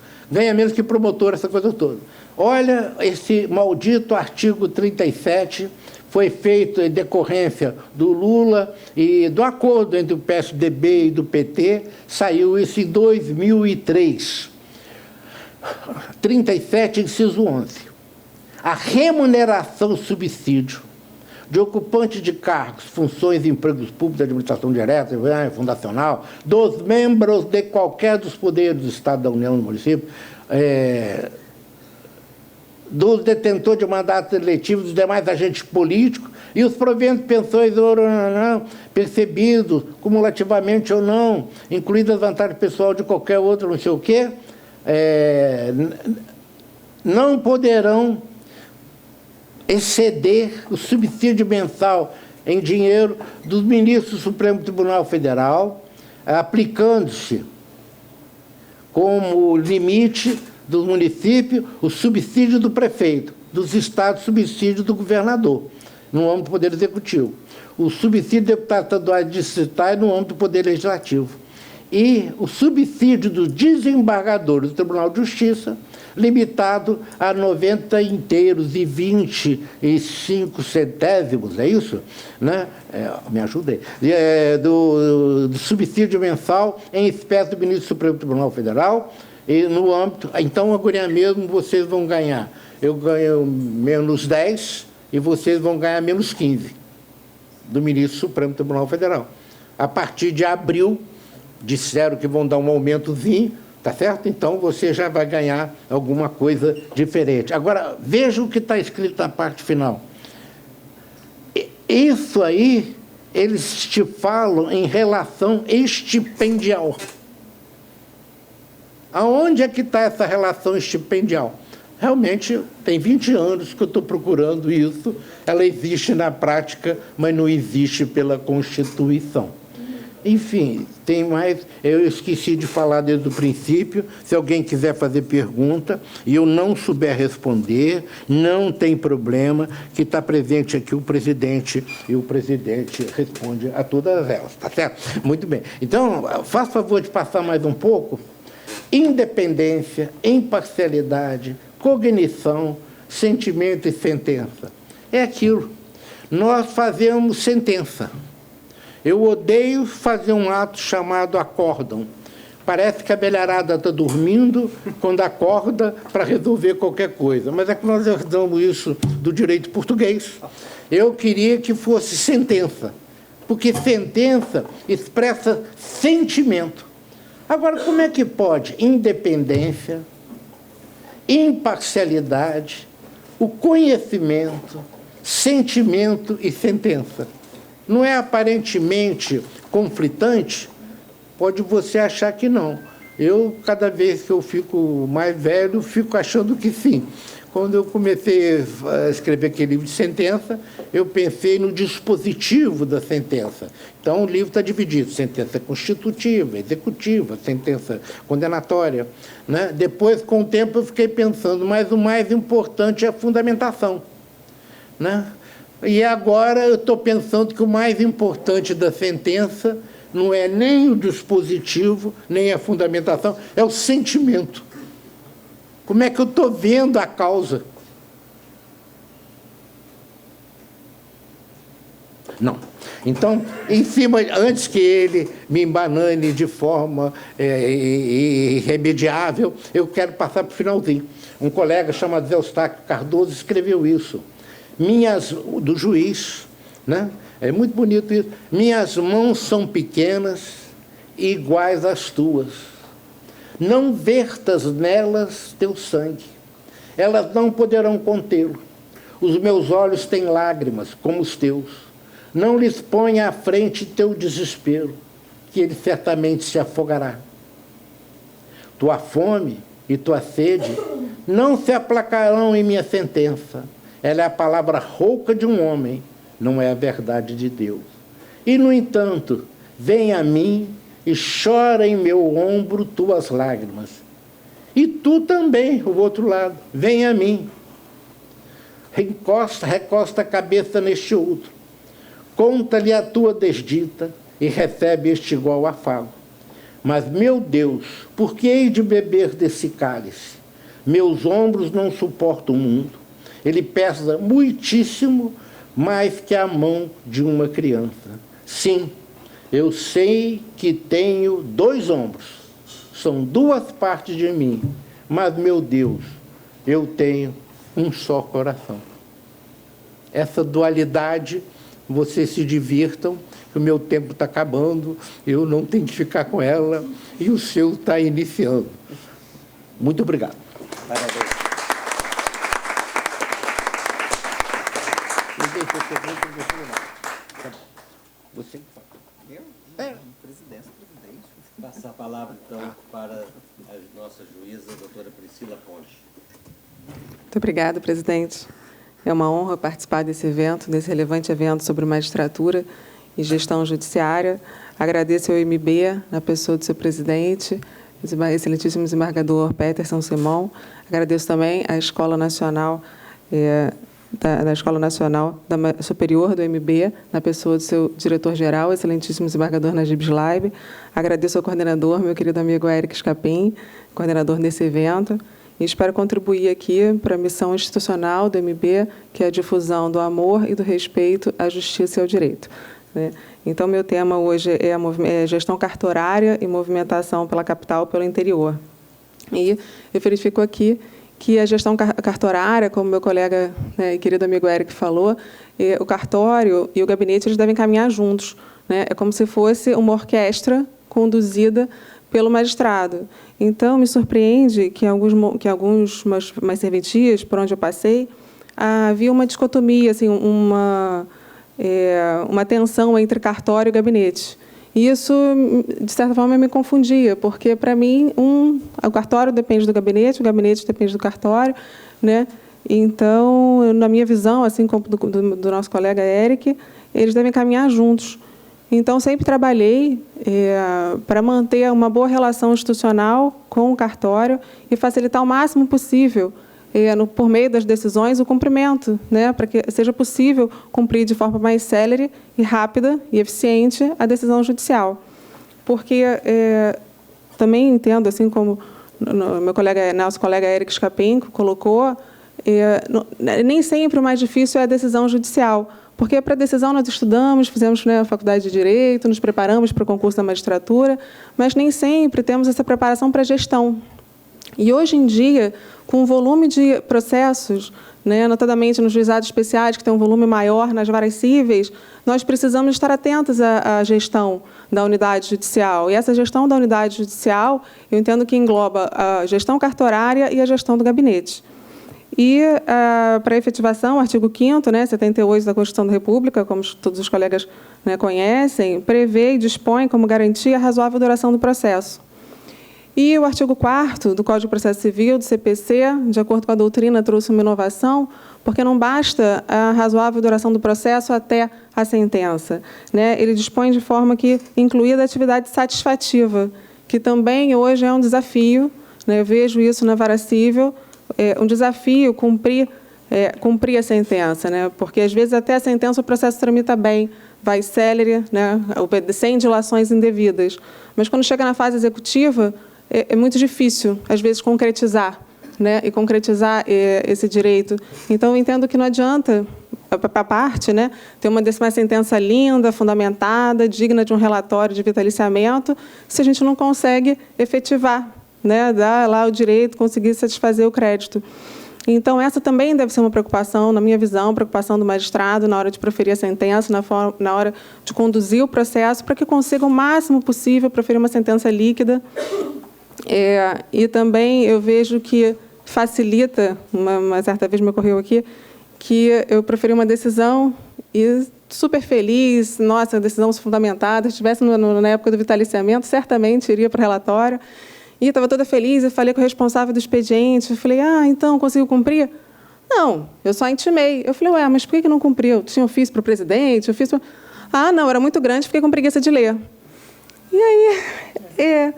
que promotor, essa coisa toda? Olha, esse maldito artigo 37 foi feito em decorrência do Lula e do acordo entre o PSDB e do PT, saiu isso em 2003. 37, inciso 11. A remuneração subsídio de ocupante de cargos, funções e empregos públicos da administração direta, fundacional, dos membros de qualquer dos poderes do Estado, da União, do município, dos detentores de mandatos eletivos, dos demais agentes políticos, E os proventos, pensões percebidos, cumulativamente ou não, incluídas as vantagens pessoal de qualquer outro, não sei o quê, não poderão exceder o subsídio mensal em dinheiro dos ministros do Supremo Tribunal Federal, aplicando-se como limite do município o subsídio do prefeito, dos estados, subsídio do governador, no âmbito do Poder Executivo. O subsídio do deputado estadual distrital no âmbito do Poder Legislativo. E o subsídio dos desembargadores do Tribunal de Justiça, limitado a 90 inteiros e 25 centésimos, é isso? Né? Me ajuda aí. Do subsídio mensal em espécie do ministro do Supremo Tribunal Federal, e no âmbito... Então, agora mesmo, vocês vão ganhar. Eu ganho menos 10 e vocês vão ganhar menos 15 do ministro do Supremo Tribunal Federal. A partir de abril, disseram que vão dar um aumentozinho, tá certo? Então, você já vai ganhar alguma coisa diferente. Agora, veja o que está escrito na parte final. Isso aí, eles te falam em relação estipendial. Aonde é que está essa relação estipendial? Realmente, tem 20 anos que eu estou procurando isso. Ela existe na prática, mas não existe pela Constituição. Enfim, tem mais... Eu esqueci de falar desde o princípio. Se alguém quiser fazer pergunta e eu não souber responder, não tem problema, que está presente aqui o presidente, e o presidente responde a todas elas, tá certo? Muito bem. Então, faça favor de passar mais um pouco. Independência, imparcialidade, cognição, sentimento e sentença. É aquilo. Nós fazemos sentença. Eu odeio fazer um ato chamado acórdão. Parece que a belharada está dormindo quando acorda para resolver qualquer coisa. Mas é que nós herdamos isso do direito português. Eu queria que fosse sentença, porque sentença expressa sentimento. Agora, como é que pode independência, imparcialidade, o conhecimento, sentimento e sentença? Não é aparentemente conflitante? Pode você achar que não. Eu, cada vez que eu fico mais velho, fico achando que sim. Quando eu comecei a escrever aquele livro de sentença, eu pensei no dispositivo da sentença. Então, o livro está dividido: sentença constitutiva, executiva, sentença condenatória, né? Depois, com o tempo, eu fiquei pensando, mas o mais importante é a fundamentação, né? E agora eu estou pensando que o mais importante da sentença não é nem o dispositivo, nem a fundamentação, é o sentimento. Como é que eu estou vendo a causa? Não. Então, em cima, antes que ele me embanane de forma irremediável, eu quero passar para o finalzinho. Um colega chamado Zé Eustáquio Cardoso escreveu isso. Do juiz, né? É muito bonito isso. Minhas mãos são pequenas e iguais às tuas. Não vertas nelas teu sangue. Elas não poderão contê-lo. Os meus olhos têm lágrimas, como os teus. Não lhes ponha à frente teu desespero, que ele certamente se afogará. Tua fome e tua sede não se aplacarão em minha sentença. Ela é a palavra rouca de um homem, não é a verdade de Deus. E, no entanto, vem a mim e chora em meu ombro tuas lágrimas. E tu também, o outro lado, vem a mim. Recosta a cabeça neste outro. Conta-lhe a tua desdita e recebe este igual afago. Mas, meu Deus, por que hei de beber desse cálice? Meus ombros não suportam o mundo. Ele pesa muitíssimo mais que a mão de uma criança. Sim, eu sei que tenho 2 ombros. São 2 partes de mim. Mas, meu Deus, eu tenho um só coração. Essa dualidade, vocês se divirtam, que o meu tempo está acabando, eu não tenho que ficar com ela, e o seu está iniciando. Muito obrigado. Parabéns. nossa juíza, doutora Priscila Ponte. Muito obrigada, presidente. É uma honra participar desse evento, desse relevante evento sobre magistratura e gestão judiciária. Agradeço ao MB, na pessoa do seu presidente, excelentíssimo desembargador Peterson Simão. Agradeço também à Escola Nacional, da Escola Nacional Superior do MB, na pessoa do seu diretor-geral, excelentíssimo desembargador Najib Slaib. Agradeço ao coordenador, meu querido amigo Eric Scapim, coordenador desse evento, e espero contribuir aqui para a missão institucional do MB, que é a difusão do amor e do respeito à justiça e ao direito. Então, meu tema hoje é gestão cartorária e movimentação pela capital pelo interior. E eu verifico aqui que a gestão cartorária, como meu colega e querido amigo Eric falou, o cartório e o gabinete eles devem caminhar juntos. É como se fosse uma orquestra conduzida pelo magistrado. Então, me surpreende que algumas serventias, por onde eu passei, havia uma dicotomia, assim, uma tensão entre cartório e gabinete. E isso, de certa forma, me confundia, porque, para mim, o cartório depende do gabinete, o gabinete depende do cartório, né? Então, na minha visão, assim como do nosso colega Eric, eles devem caminhar juntos. Então, sempre trabalhei para manter uma boa relação institucional com o cartório e facilitar o máximo possível, por meio das decisões, o cumprimento, né, para que seja possível cumprir de forma mais célere e rápida e eficiente a decisão judicial. Porque também entendo, assim como nosso colega Eric Scapim colocou, nem sempre o mais difícil é a decisão judicial, porque para a decisão nós estudamos, fizemos a faculdade de Direito, nos preparamos para o concurso da magistratura, mas nem sempre temos essa preparação para a gestão. E, hoje em dia, com o volume de processos, notadamente nos juizados especiais, que tem um volume maior nas varas cíveis, nós precisamos estar atentos à gestão da unidade judicial. E essa gestão da unidade judicial, eu entendo que engloba a gestão cartorária e a gestão do gabinete. E, para a efetivação, o artigo 5º, 78 da Constituição da República, como todos os colegas conhecem, prevê e dispõe como garantia a razoável duração do processo. E o artigo 4º do Código de Processo Civil, do CPC, de acordo com a doutrina, trouxe uma inovação, porque não basta a razoável duração do processo até a sentença. Ele dispõe de forma que incluía da atividade satisfativa, que também hoje é um desafio, eu vejo isso na vara civil, um desafio cumprir a sentença, porque, às vezes, até a sentença o processo tramita bem, vai célere, sem dilações indevidas. Mas, quando chega na fase executiva, é muito difícil, às vezes, concretizar, e concretizar esse direito. Então, eu entendo que não adianta, a parte, ter uma sentença linda, fundamentada, digna de um relatório de vitaliciamento, se a gente não consegue efetivar, dar lá o direito, conseguir satisfazer o crédito. Então, essa também deve ser uma preocupação, na minha visão, preocupação do magistrado na hora de proferir a sentença, na hora de conduzir o processo, para que consiga o máximo possível proferir uma sentença líquida. E também eu vejo que facilita, uma certa vez me ocorreu aqui, que eu proferi uma decisão e super feliz, nossa, a decisão fundamentada, se estivesse na época do vitaliciamento, certamente iria para o relatório. E estava toda feliz, eu falei com o responsável do expediente, eu falei, então, conseguiu cumprir? Não, eu só intimei. Eu falei, mas por que não cumpriu? Tinha ofício para o presidente, ofício para... não, era muito grande, fiquei com preguiça de ler. E aí,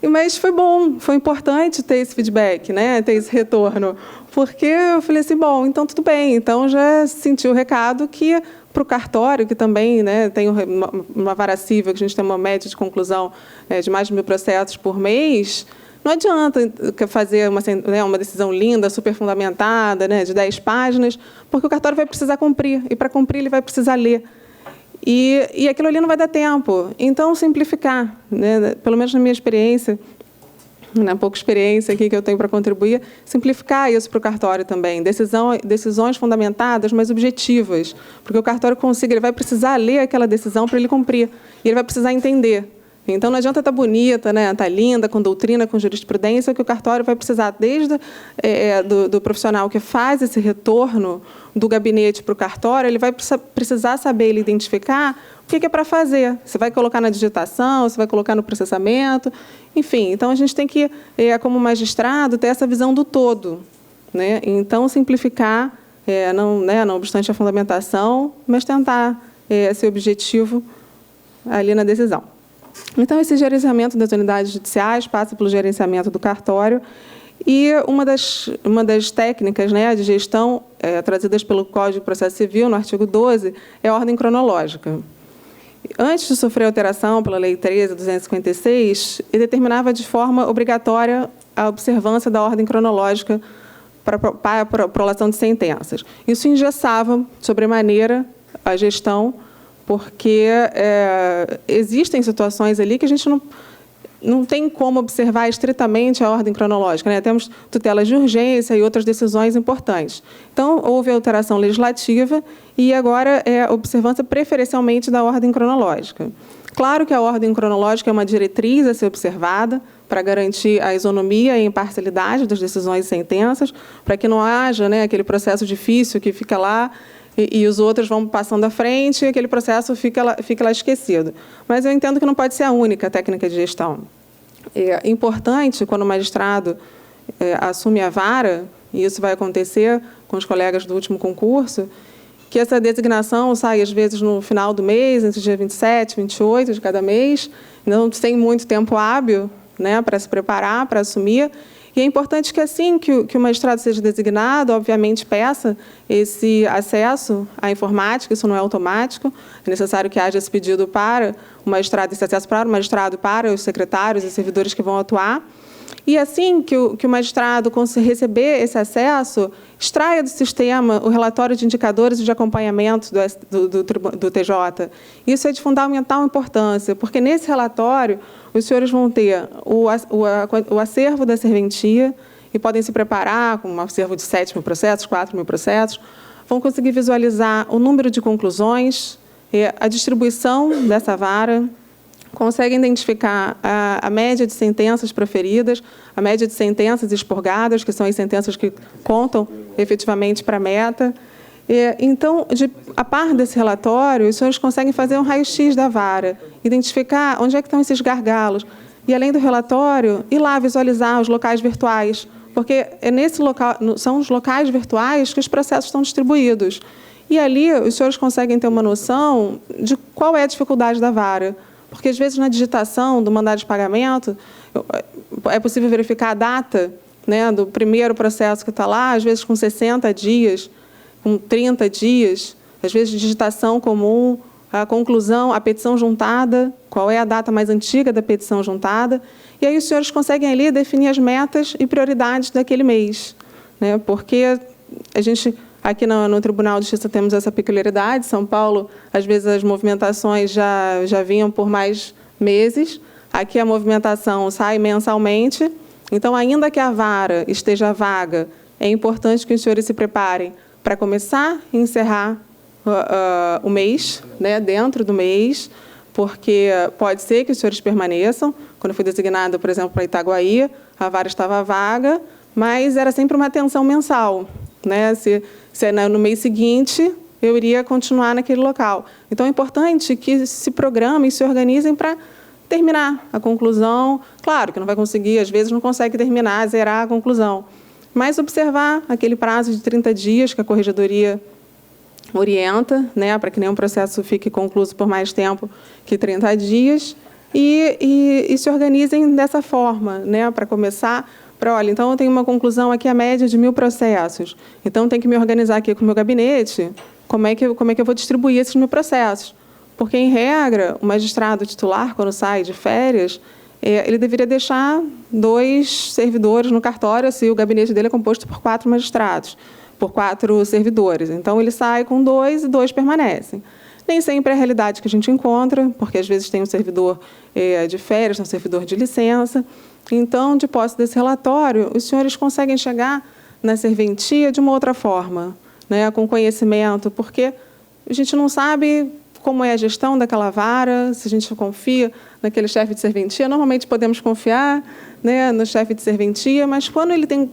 mas foi bom, foi importante ter esse feedback, ter esse retorno, porque eu falei assim, bom, então tudo bem, então já senti o recado que para o cartório, que também tem uma vara civil, que a gente tem uma média de conclusão de mais de 1.000 processos por mês, não adianta fazer uma decisão linda, super fundamentada, de 10 páginas, porque o cartório vai precisar cumprir, e para cumprir ele vai precisar ler. E aquilo ali não vai dar tempo. Então, simplificar, pelo menos na minha experiência, na pouca experiência aqui que eu tenho para contribuir, simplificar isso para o cartório também. Decisões fundamentadas, mas objetivas, porque o cartório ele vai precisar ler aquela decisão para ele cumprir, e ele vai precisar entender. Então, não adianta estar bonita, né, estar linda, com doutrina, com jurisprudência, que o cartório vai precisar, desde do profissional que faz esse retorno do gabinete para o cartório, ele vai precisar saber, ele identificar o que é para fazer. Você vai colocar na digitação, você vai colocar no processamento, enfim. Então, a gente tem que, como magistrado, ter essa visão do todo, né? Então, simplificar, não obstante a fundamentação, mas tentar esse objetivo ali na decisão. Então, esse gerenciamento das unidades judiciais passa pelo gerenciamento do cartório e uma das técnicas, né, de gestão trazidas pelo Código de Processo Civil, no artigo 12, é a ordem cronológica. Antes de sofrer alteração pela Lei 13.256, ele determinava de forma obrigatória a observância da ordem cronológica para a prolação de sentenças. Isso engessava, sobremaneira, a gestão, porque existem situações ali que a gente não tem como observar estritamente a ordem cronológica, né? Temos tutelas de urgência e outras decisões importantes. Então, houve alteração legislativa e agora é a observância preferencialmente da ordem cronológica. Claro que a ordem cronológica é uma diretriz a ser observada para garantir a isonomia e a imparcialidade das decisões e sentenças, para que não haja, né, aquele processo difícil que fica lá e os outros vão passando à frente e aquele processo fica lá esquecido. Mas eu entendo que não pode ser a única técnica de gestão. É importante, quando o magistrado assume a vara, e isso vai acontecer com os colegas do último concurso, que essa designação saia, às vezes, no final do mês, entre o dia 27 e 28 de cada mês, não tem muito tempo hábil, né, para se preparar, para assumir. E é importante que, assim que o magistrado seja designado, obviamente peça esse acesso à informática, isso não é automático, é necessário que haja esse pedido para o magistrado, esse acesso para o magistrado, para os secretários e servidores que vão atuar. E assim que o magistrado receber esse extraia do sistema o relatório de indicadores de acompanhamento do TJ. Isso é de fundamental importância, porque nesse relatório os senhores vão ter o acervo da serventia e podem se preparar com um acervo de 7.000 processos, 4.000 processos, vão conseguir visualizar o número de conclusões, a distribuição dessa vara, conseguem identificar a média de sentenças proferidas, a média de sentenças expurgadas, que são as sentenças que contam efetivamente para a meta. Então, a par desse relatório, os senhores conseguem fazer um raio-x da vara, identificar onde é que estão esses gargalos, e, além do relatório, ir lá visualizar os locais virtuais, porque são os locais virtuais que os processos estão distribuídos. E ali os senhores conseguem ter uma noção de qual é a dificuldade da vara. Porque, às vezes, na digitação do mandado de pagamento, é possível verificar a data, né, do primeiro processo que está lá, às vezes com 60 dias, com 30 dias, às vezes de digitação comum, a conclusão, a petição juntada, qual é a data mais antiga da petição juntada. E aí os senhores conseguem ali definir as metas e prioridades daquele mês, né, porque a gente... Aqui no Tribunal de Justiça temos essa peculiaridade. São Paulo, às vezes, as movimentações já vinham por mais meses. Aqui a movimentação sai mensalmente. Então, ainda que a vara esteja vaga, é importante que os senhores se preparem para começar e encerrar o mês, né, dentro do mês, porque pode ser que os senhores permaneçam. Quando eu fui designada, por exemplo, para Itaguaí, a vara estava vaga, mas era sempre uma atenção mensal, né? Se no mês seguinte eu iria continuar naquele local. Então, é importante que se programem e se organizem para terminar a conclusão. Claro que não vai conseguir, às vezes não consegue terminar, zerar a conclusão, mas observar aquele prazo de 30 dias que a Corregedoria orienta, né, para que nenhum processo fique concluído por mais tempo que 30 dias, e se organizem dessa forma, né, para começar... Olha, então eu tenho uma conclusão aqui, a média de 1.000 processos. Então, tenho que me organizar aqui com o meu gabinete, como é que eu vou distribuir esses 1.000 processos. Porque, em regra, o magistrado titular, quando sai de férias, ele deveria deixar 2 servidores no cartório, se o gabinete dele é composto por 4 magistrados, por 4 servidores. Então, ele sai com 2 e 2 permanecem. Nem sempre é a realidade que a gente encontra, porque, às vezes, tem um servidor de férias, um servidor de licença. Então, de posse desse relatório, os senhores conseguem chegar na serventia de uma outra forma, né, com conhecimento, porque a gente não sabe como é a gestão daquela vara, se a gente confia naquele chefe de serventia. Normalmente podemos confiar, né, no chefe de serventia, mas quando ele tem,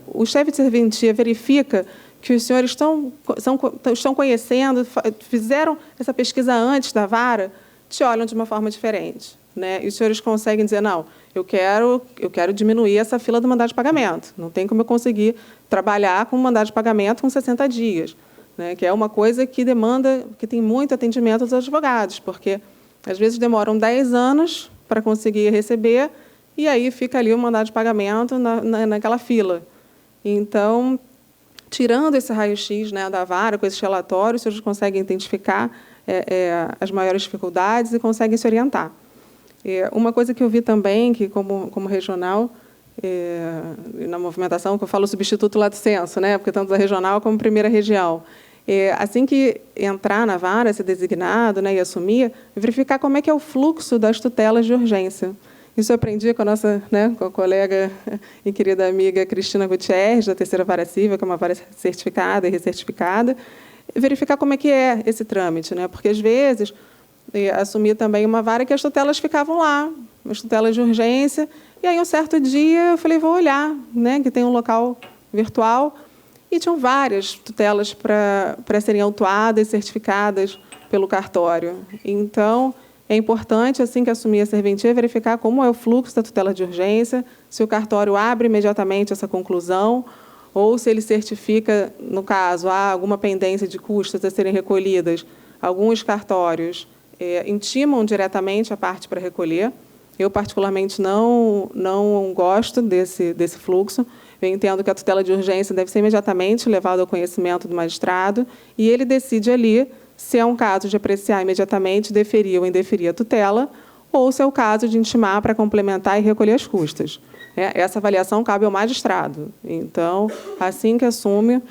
o chefe de serventia verifica que os senhores estão conhecendo, fizeram essa pesquisa antes da vara, te olham de uma forma diferente, né? E os senhores conseguem dizer, não, eu quero diminuir essa fila do mandado de pagamento. Não tem como eu conseguir trabalhar com um mandado de pagamento com 60 dias, né? Que é uma coisa que demanda, que tem muito atendimento dos advogados, porque às vezes demoram 10 anos para conseguir receber e aí fica ali o mandado de pagamento naquela fila. Então, tirando esse raio-x, né, da vara, com esses relatórios, os senhores conseguem identificar as maiores dificuldades e conseguem se orientar. Uma coisa que eu vi também, que como regional, na movimentação, que eu falo substituto lato sensu, né, porque tanto da regional como primeira região, assim que entrar na vara, ser designado, né, e assumir, verificar como é que é o fluxo das tutelas de urgência. Isso eu aprendi com a nossa, né, com a colega e querida amiga Cristina Gutierrez, da Terceira Vara Civil, que é uma vara certificada e recertificada, verificar como é que é esse trâmite, né, porque às vezes assumi também uma vara que as tutelas ficavam lá, as tutelas de urgência, e aí um certo dia eu falei, vou olhar, né, que tem um local virtual, e tinham várias tutelas para serem autuadas e certificadas pelo cartório. Então, é importante, assim que assumir a serventia, verificar como é o fluxo da tutela de urgência, se o cartório abre imediatamente essa conclusão, ou se ele certifica, no caso, há alguma pendência de custas a serem recolhidas. Alguns cartórios intimam diretamente a parte para recolher. Eu, particularmente, não gosto desse fluxo. Eu entendo que a tutela de urgência deve ser imediatamente levada ao conhecimento do magistrado e ele decide ali se é um caso de apreciar imediatamente, deferir ou indeferir a tutela, ou se é o caso de intimar para complementar e recolher as custas. Essa avaliação cabe ao magistrado. Então, assim que assume,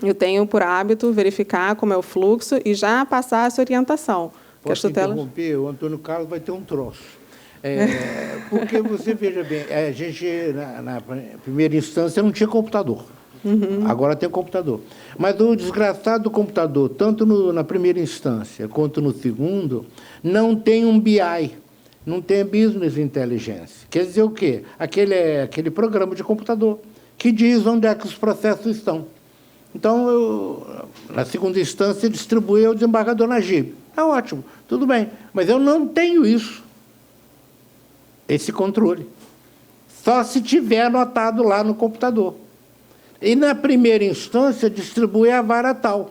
eu tenho por hábito verificar como é o fluxo e já passar essa orientação. Posso interromper? O Antônio Carlos vai ter um troço. Porque você, veja bem, a gente, na primeira instância, não tinha computador. Uhum. Agora tem computador. Mas o desgraçado do computador, tanto na primeira instância quanto no segundo, não tem um BI, não tem Business Intelligence. Quer dizer o quê? Aquele programa de computador que diz onde é que os processos estão. Então, na segunda instância, distribuí ao desembargador Najib. É ótimo, tudo bem. Mas eu não tenho isso, esse controle. Só se tiver anotado lá no computador. E, na primeira instância, distribui a vara tal.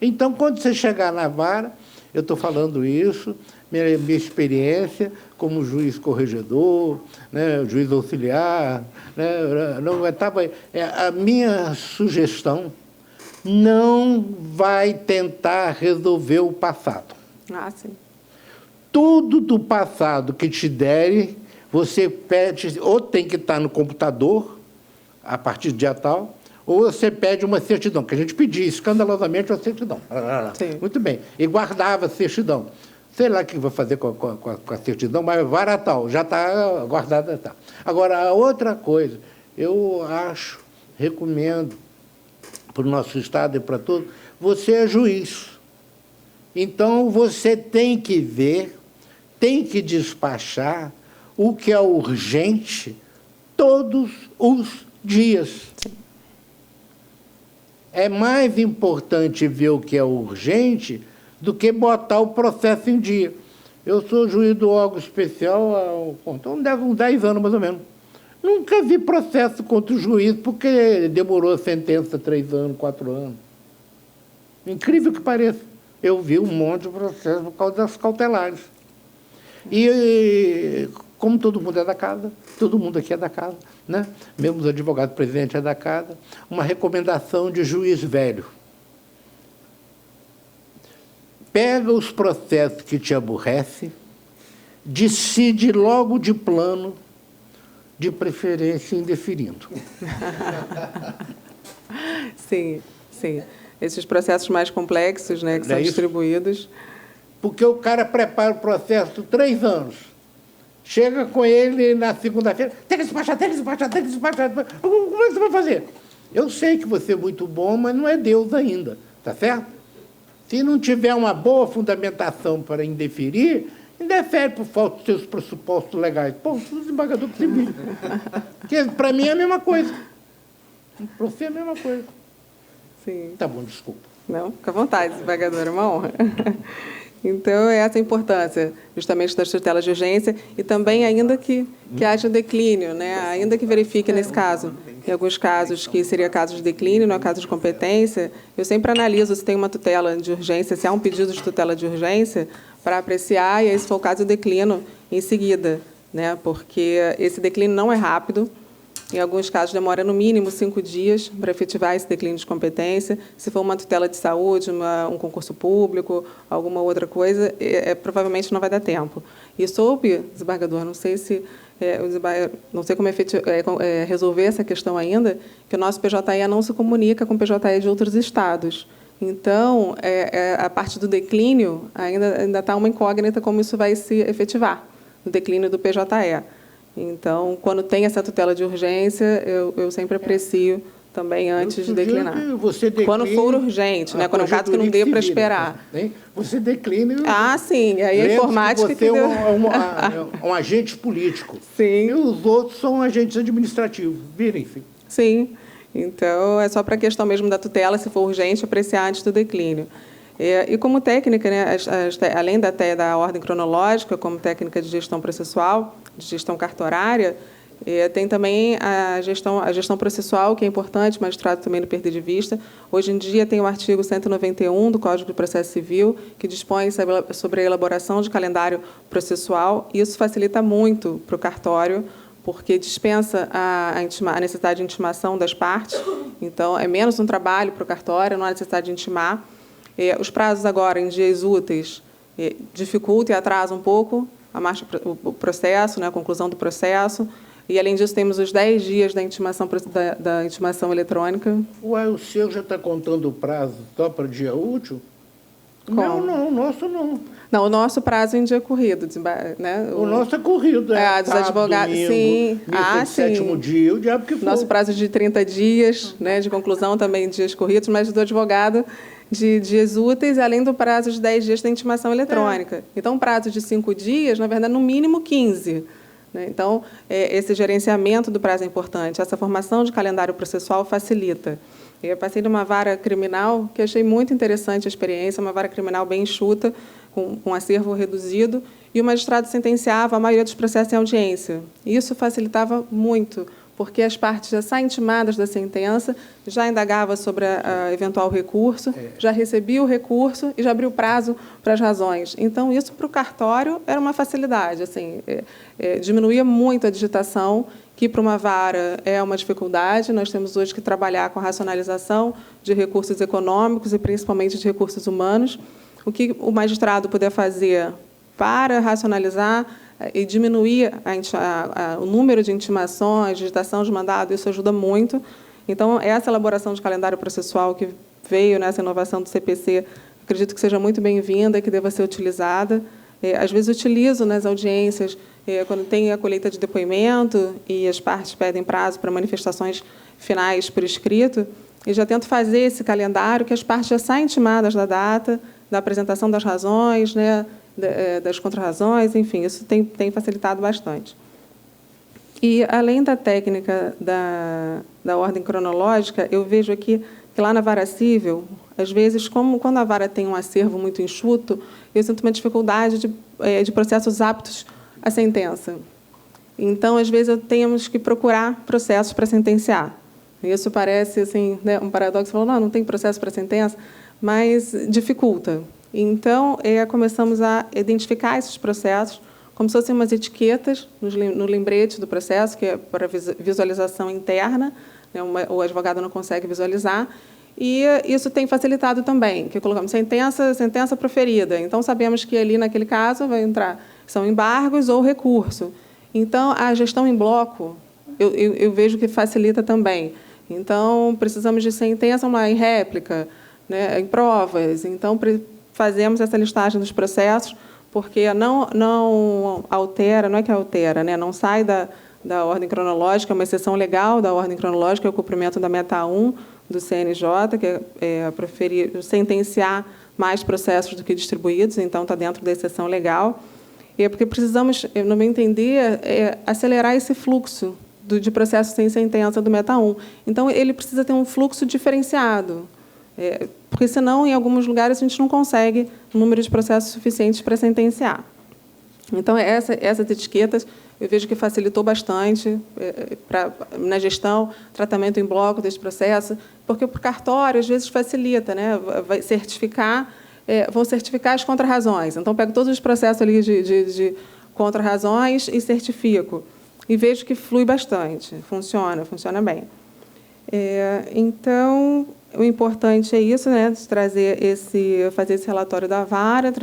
Então, quando você chegar na vara, eu estou falando isso, minha experiência como juiz corregedor, né, juiz auxiliar, né, a minha sugestão não vai tentar resolver o passado. Ah, sim. Tudo do passado que te derem, você pede, ou tem que estar no computador, a partir do dia tal, ou você pede uma certidão, que a gente pedia escandalosamente uma certidão. Sim. Muito bem. E guardava a certidão. Sei lá o que vai fazer com a certidão, mas vara tal, já está guardada. Tá. Agora, a outra coisa, eu recomendo para o nosso Estado e para todos, você é juiz. Então, você tem que ver, tem que despachar o que é urgente todos os dias. É mais importante ver o que é urgente do que botar o processo em dia. Eu sou juiz do órgão especial há uns 10 anos, mais ou menos. Nunca vi processo contra o juiz porque demorou a sentença 3 anos, 4 anos. Incrível que pareça. Eu vi um monte de processo por causa das cautelares. E como todo mundo é da casa, todo mundo aqui é da casa, né? Mesmo os advogados presidente é da casa, uma recomendação de juiz velho. Pega os processos que te aborrecem, decide logo de plano, de preferência indeferindo. Sim, sim. Esses processos mais complexos, né, que são distribuídos. Porque o cara prepara o processo 3 anos. Chega com ele na segunda-feira, tem que despachar. Como é que você vai fazer? Eu sei que você é muito bom, mas não é Deus ainda, tá certo? Se não tiver uma boa fundamentação para indeferir, indefere por falta dos seus pressupostos legais. Pô, o desembargador civil. Porque para mim é a mesma coisa. Para você é a mesma coisa. Sim. Tá bom, desculpa. Não, fica à vontade, desembargador, é uma honra. Então, essa é a importância, justamente, das tutelas de urgência e também, ainda que haja declínio, né? Ainda que verifique, nesse caso, em alguns casos que seria caso de declínio, não é caso de competência, eu sempre analiso se tem uma tutela de urgência, se há um pedido de tutela de urgência, para apreciar, e aí, se for o caso, eu declino em seguida, né? Porque esse declínio não é rápido. Em alguns casos, demora no mínimo 5 dias para efetivar esse declínio de competência. Se for uma tutela de saúde, um concurso público, alguma outra coisa, provavelmente não vai dar tempo. E soube, desembargador, não sei se não sei como resolver essa questão ainda, que o nosso PJE não se comunica com o PJE de outros estados. Então, a parte do declínio ainda está uma incógnita como isso vai se efetivar, o declínio do PJE. Então, quando tem essa tutela de urgência, eu sempre aprecio também antes de declinar. Quando for urgente, né? Quando é um caso que não dê para esperar. Né? Você declina... Sim. Aí a informática... Você é um agente político. Sim. E os outros são agentes administrativos. Virem-se. Sim. Então, é só para a questão mesmo da tutela, se for urgente, apreciar antes do declínio. E como técnica, né, além da ordem cronológica, como técnica de gestão processual, de gestão cartorária, tem também a gestão processual, que é importante, o magistrado também não perder de vista. Hoje em dia tem o artigo 191 do Código de Processo Civil, que dispõe sobre a elaboração de calendário processual. Isso facilita muito para o cartório, porque dispensa a necessidade de intimação das partes. Então, é menos um trabalho para o cartório, não há necessidade de intimar. Os prazos agora, em dias úteis, dificultam e atrasam um pouco o processo, né, a conclusão do processo. E, além disso, temos os 10 dias da intimação eletrônica. O seu já está contando o prazo só para dia útil? Como? Não, o nosso não. Não, o nosso prazo é em dia corrido. Né? O nosso é corrido. Dos advogados, sim. Sétimo dia, o diabo que for. Nosso prazo é de 30 dias, né, de conclusão também em dias corridos, mas do advogado de dias úteis, além do prazo de 10 dias da intimação eletrônica. Então, um prazo de 5 dias, na verdade, no mínimo 15. Né? Então, esse gerenciamento do prazo é importante. Essa formação de calendário processual facilita. Eu passei numa vara criminal, que achei muito interessante a experiência, uma vara criminal bem enxuta, com acervo reduzido, e o magistrado sentenciava a maioria dos processos em audiência. Isso facilitava muito, porque as partes já saem intimadas da sentença, já indagava sobre a eventual recurso, já recebia o recurso e já abriu prazo para as razões. Então, isso para o cartório era uma facilidade, assim, diminuía muito a digitação, que para uma vara é uma dificuldade. Nós temos hoje que trabalhar com a racionalização de recursos econômicos e principalmente de recursos humanos. O que o magistrado puder fazer para racionalizar e diminuir o número de intimações, digitação de mandado, isso ajuda muito. Então, essa elaboração de calendário processual que veio nessa inovação do CPC, acredito que seja muito bem-vinda e que deva ser utilizada. Às vezes, utilizo nas audiências, quando tem a colheita de depoimento e as partes pedem prazo para manifestações finais por escrito, e já tento fazer esse calendário, que as partes já saem intimadas da data, da apresentação das razões, né, das contrarrazões, enfim, isso tem facilitado bastante. E, além da técnica da ordem cronológica, eu vejo aqui que, lá na vara civil, às vezes, quando a vara tem um acervo muito enxuto, eu sinto uma dificuldade de processos aptos à sentença. Então, às vezes, temos que procurar processos para sentenciar. Isso parece assim, né, um paradoxo, falando, não tem processo para sentença, mas dificulta. Então, começamos a identificar esses processos como se fossem umas etiquetas no lembrete do processo, que é para visualização interna, né, o advogado não consegue visualizar, e isso tem facilitado também, que colocamos sentença proferida. Então, sabemos que ali, naquele caso, vai entrar, são embargos ou recurso. Então, a gestão em bloco, eu vejo que facilita também. Então, precisamos de sentença em réplica, né, em provas. Então, fazemos essa listagem dos processos, porque não altera, não é que altera, né, não sai da ordem cronológica, é uma exceção legal da ordem cronológica, é o cumprimento da meta 1 do CNJ, que é sentenciar mais processos do que distribuídos, então está dentro da exceção legal. E é porque precisamos, no meu entender, acelerar esse fluxo de processo sem sentença do Meta 1. Então, ele precisa ter um fluxo diferenciado, porque, senão, em alguns lugares, a gente não consegue um número de processos suficientes para sentenciar. Então, essas etiquetas, eu vejo que facilitou bastante na gestão, tratamento em bloco desse processo, porque para o cartório, às vezes, facilita, né? Vai certificar, vão certificar as contrarrazões. Então, pego todos os processos ali de contrarrazões e certifico. E vejo que flui bastante, funciona bem. Então, o importante é isso, né? Fazer esse relatório da vara,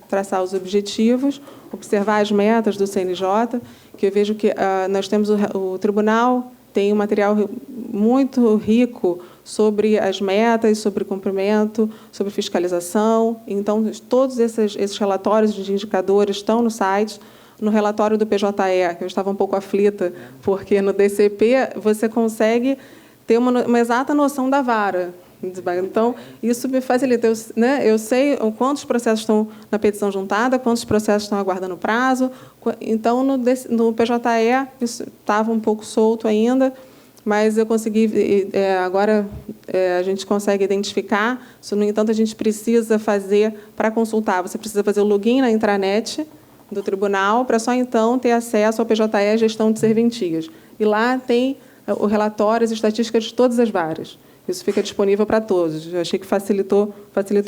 traçar os objetivos, observar as metas do CNJ, que eu vejo que nós temos o tribunal tem um material muito rico sobre as metas, sobre cumprimento, sobre fiscalização. Então, todos esses relatórios de indicadores estão no site. No relatório do PJE, que eu estava um pouco aflita, porque no DCP você consegue ter uma exata noção da vara. Então, isso me facilita. Eu sei quantos processos estão na petição juntada, quantos processos estão aguardando prazo. Então, no PJE, isso estava um pouco solto ainda, mas eu consegui. Agora, a gente consegue identificar. Se, no entanto, a gente precisa fazer, para consultar, você precisa fazer o login na intranet do tribunal, para só, então, ter acesso ao PJE Gestão de Serventias. E lá tem o relatório, as estatísticas de todas as varas. Isso fica disponível para todos. Eu achei que facilitou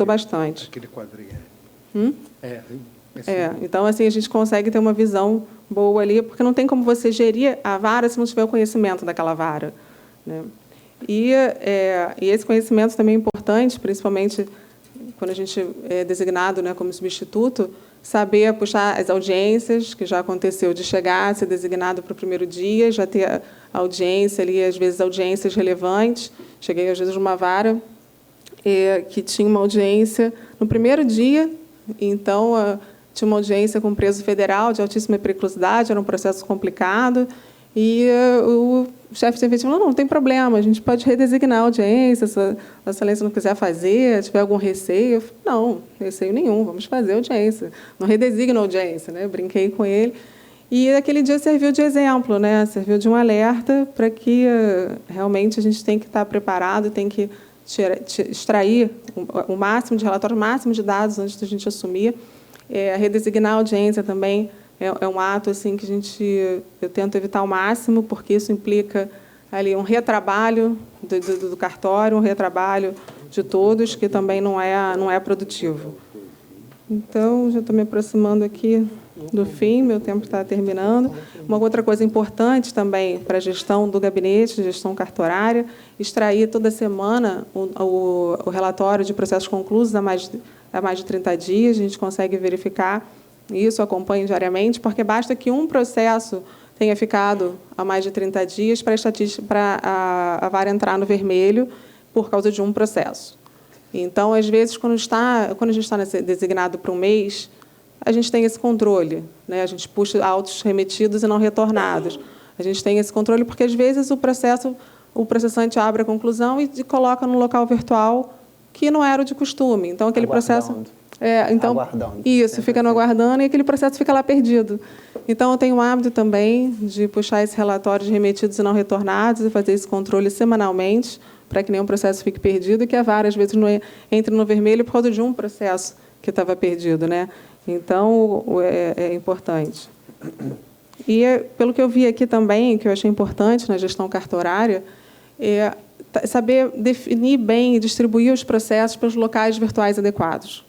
bastante. Aquele quadrinho. Então, assim, a gente consegue ter uma visão boa ali, porque não tem como você gerir a vara se não tiver o conhecimento daquela vara, né? E esse conhecimento também é importante, principalmente quando a gente é designado, né, como substituto, saber puxar as audiências, que já aconteceu de chegar, ser designado para o primeiro dia, já ter a audiência ali, às vezes audiências relevantes. Cheguei, às vezes, numa vara que tinha uma audiência no primeiro dia, então, tinha uma audiência com um preso federal de altíssima periculosidade, era um processo complicado, e o chefe de serviço falou, não tem problema, a gente pode redesignar a audiência, se a excelência não quiser fazer, tiver algum receio. Eu falei, não, receio nenhum, vamos fazer a audiência. Não redesigna a audiência, né? Eu brinquei com ele. E aquele dia serviu de exemplo, né? Serviu de um alerta para que realmente a gente tem que estar preparado, tem que extrair o máximo de relatórios, o máximo de dados antes da gente assumir. Redesignar a audiência também é um ato assim que eu tento evitar ao máximo, porque isso implica ali um retrabalho do cartório, um retrabalho de todos, que também não é produtivo. Então, já estou me aproximando aqui do fim, meu tempo está terminando. Uma outra coisa importante também para a gestão do gabinete, gestão cartorária, extrair toda semana o relatório de processos conclusos há mais de 30 dias, a gente consegue verificar isso, acompanha diariamente, porque basta que um processo tenha ficado há mais de 30 dias para a vara entrar no vermelho por causa de um processo. Então, às vezes, quando a gente está designado para um mês, a gente tem esse controle, né? A gente puxa autos remetidos e não retornados. A gente tem esse controle porque, às vezes, o processante abre a conclusão e coloca no local virtual que não era o de costume. Então, aquele processo... Aguardando. Isso, fica no aguardando e aquele processo fica lá perdido. Então, eu tenho o hábito também de puxar esse relatório de remetidos e não retornados e fazer esse controle semanalmente, para que nenhum processo fique perdido e que a vara, às vezes, não entre no vermelho por causa de um processo que estava perdido, né? Então, é importante. E, pelo que eu vi aqui também, que eu achei importante na gestão cartorária, saber definir bem e distribuir os processos para os locais virtuais adequados.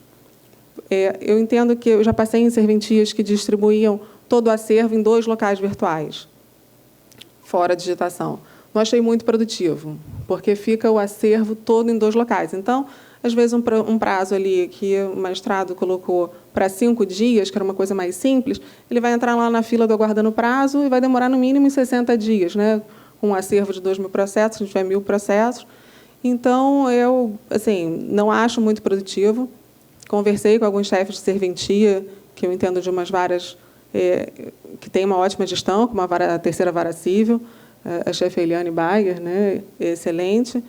Eu entendo que eu já passei em serventias que distribuíam todo o acervo em 2 locais virtuais, fora a digitação. Não achei muito produtivo, porque fica o acervo todo em 2 locais. Então, às vezes, um prazo ali que o magistrado colocou para 5 dias, que era uma coisa mais simples, ele vai entrar lá na fila do aguardando prazo e vai demorar, no mínimo, 60 dias, né? Com um acervo de 2.000 processos, a gente tiver 1.000 processos. Então, eu não acho muito produtivo. Conversei com alguns chefes de serventia, que eu entendo de umas varas que têm uma ótima gestão, como a 3ª Vara Civil, a chefe Eliane Bayer, né, excelente.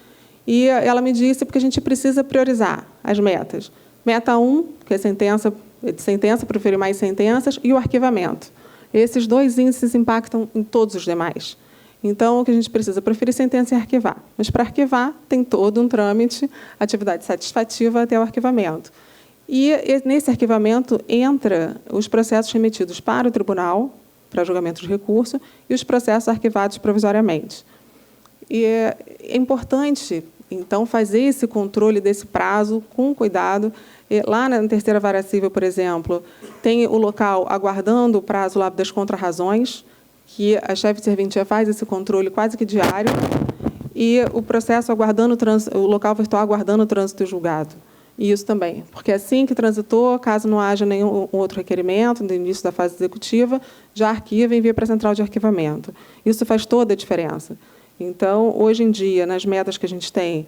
E ela me disse porque a gente precisa priorizar as metas. Meta 1, que é sentença, de sentença, proferir mais sentenças, e o arquivamento. Esses dois índices impactam em todos os demais. Então, o que a gente precisa? Proferir sentença e arquivar. Mas, para arquivar, tem todo um trâmite, atividade satisfativa até o arquivamento. E, nesse arquivamento, entra os processos remetidos para o tribunal, para julgamento de recurso, e os processos arquivados provisoriamente. E é importante, então, fazer esse controle desse prazo com cuidado. Lá na terceira vara civil, por exemplo, tem o local aguardando o prazo lá das contrarrazões, que a chefe de serventia faz esse controle quase que diário, e o processo aguardando o local virtual aguardando o trânsito julgado. E isso também, porque assim que transitou, caso não haja nenhum outro requerimento no início da fase executiva, já arquiva e envia para a central de arquivamento. Isso faz toda a diferença. Então, hoje em dia, nas metas que a gente tem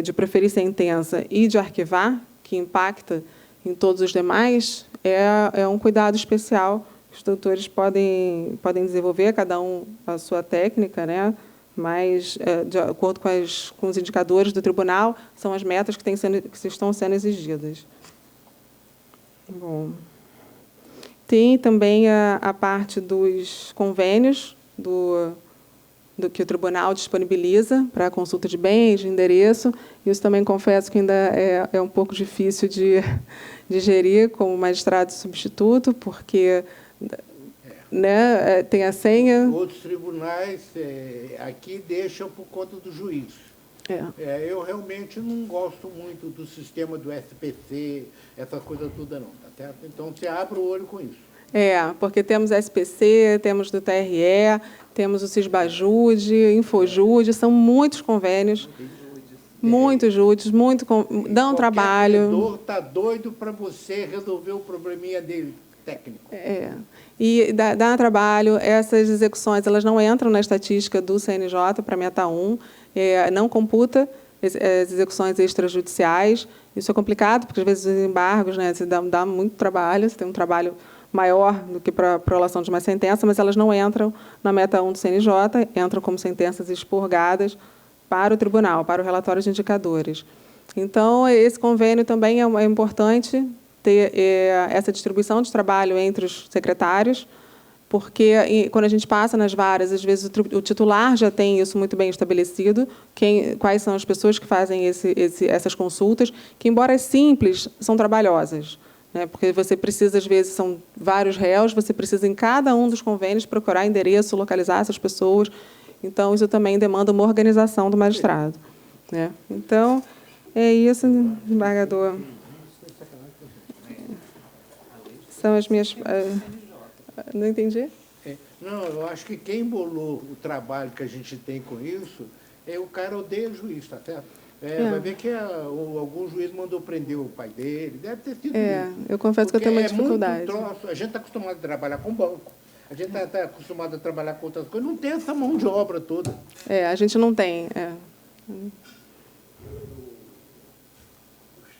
de proferir sentença e de arquivar, que impacta em todos os demais, é um cuidado especial que os doutores podem desenvolver, cada um a sua técnica, né? Mas, de acordo com os indicadores do tribunal, são as metas que estão sendo exigidas. Bom, tem também a parte dos convênios do que o tribunal disponibiliza para a consulta de bens, de endereço. Isso também, confesso, que ainda é um pouco difícil de gerir como magistrado substituto, porque né, tem a senha. Outros tribunais aqui deixam por conta do juiz. Eu realmente não gosto muito do sistema do SPC, essa coisa toda não, tá certo? Então, você abre o olho com isso. Porque temos SPC, temos do TRE, temos o Cisbajude, Infojude, são muitos convênios, muitos júdios, dão trabalho. O está doido para você resolver o probleminha dele, técnico. E dá trabalho. Essas execuções elas não entram na estatística do CNJ para Meta 1, não computa as execuções extrajudiciais. Isso é complicado, porque, às vezes, os embargos, né, dá muito trabalho, você tem um trabalho maior do que para a prolação de uma sentença, mas elas não entram na Meta 1 do CNJ, entram como sentenças expurgadas para o tribunal, para o relatório de indicadores. Então, esse convênio também é importante ter essa distribuição de trabalho entre os secretários, porque, quando a gente passa nas varas, às vezes o titular já tem isso muito bem estabelecido, quais são as pessoas que fazem essas consultas, que, embora simples, são trabalhosas. Porque você precisa, às vezes, são vários réus, você precisa, em cada um dos convênios, procurar endereço, localizar essas pessoas. Então, isso também demanda uma organização do magistrado. Então, é isso, desembargador. São as minhas... Não entendi? Não, eu acho que quem bolou o trabalho que a gente tem com isso, o cara odeia juiz, tá certo? Vai ver que algum juiz mandou prender o pai dele, deve ter sido isso. Eu confesso que eu tenho uma dificuldade. A gente está acostumado a trabalhar com banco, a gente está acostumado a trabalhar com outras coisas, não tem essa mão de obra toda. A gente não tem. Gostei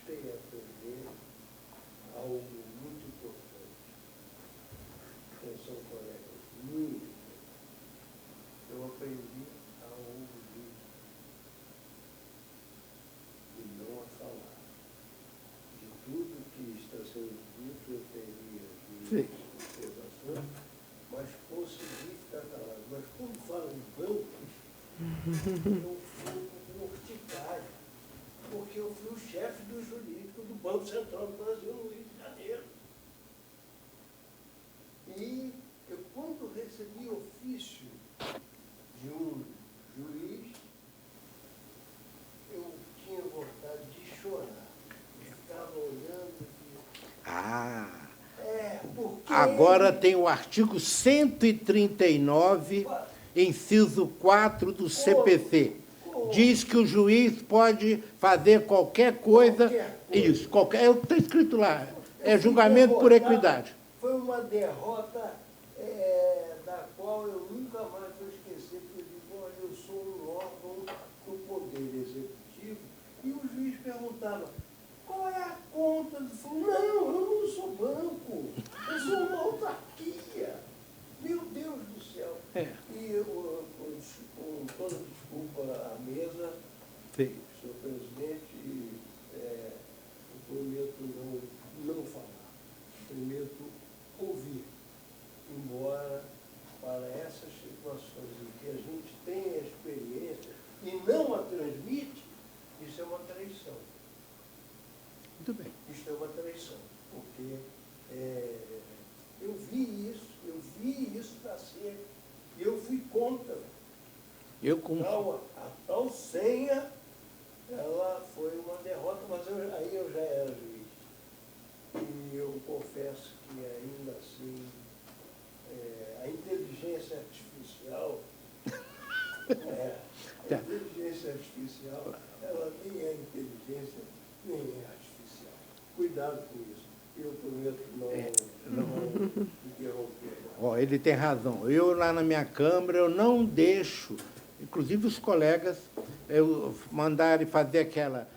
de aprender algo muito importante. Atenção, colegas. Eu aprendi a ouvir e não a falar. De tudo que está sendo dito, eu teria observações, mas consegui ficar calado. Mas quando falo em bancos, eu fui urticário, porque eu fui o chefe do jurídico do Banco Central do Brasil, no Rio de Janeiro. E eu, quando recebi ofício de um juiz, eu tinha vontade de chorar. Eu ficava olhando e... porque... Agora tem o artigo 139, inciso 4 do CPC. Diz que o juiz pode fazer qualquer coisa. Isso, qualquer. É o que está escrito lá. É julgamento por equidade. Foi uma derrota da qual eu nunca mais vou esquecer, porque eu digo, olha, eu sou um órgão do Poder Executivo, e o juiz perguntava, qual é a conta? Ele falou, não, eu não sou banco, eu sou uma autarquia. Meu Deus do céu. E eu, com toda desculpa à mesa, senhor presidente, o prometo não falar, prometo ouvir, embora para essas situações em que a gente tem a experiência e não a transmite, isso é uma traição. Muito bem. Isso é uma traição, porque eu vi isso nascer, e eu fui contra. A tal senha, ela foi uma derrota, mas aí eu já era juiz. E eu confesso que ainda assim, a inteligência artificial, ela nem é inteligência, nem é artificial. Cuidado com isso. Eu prometo não interromper. Ele tem razão. Eu, lá na minha Câmara, eu não deixo, inclusive os colegas, mandarem fazer aquela...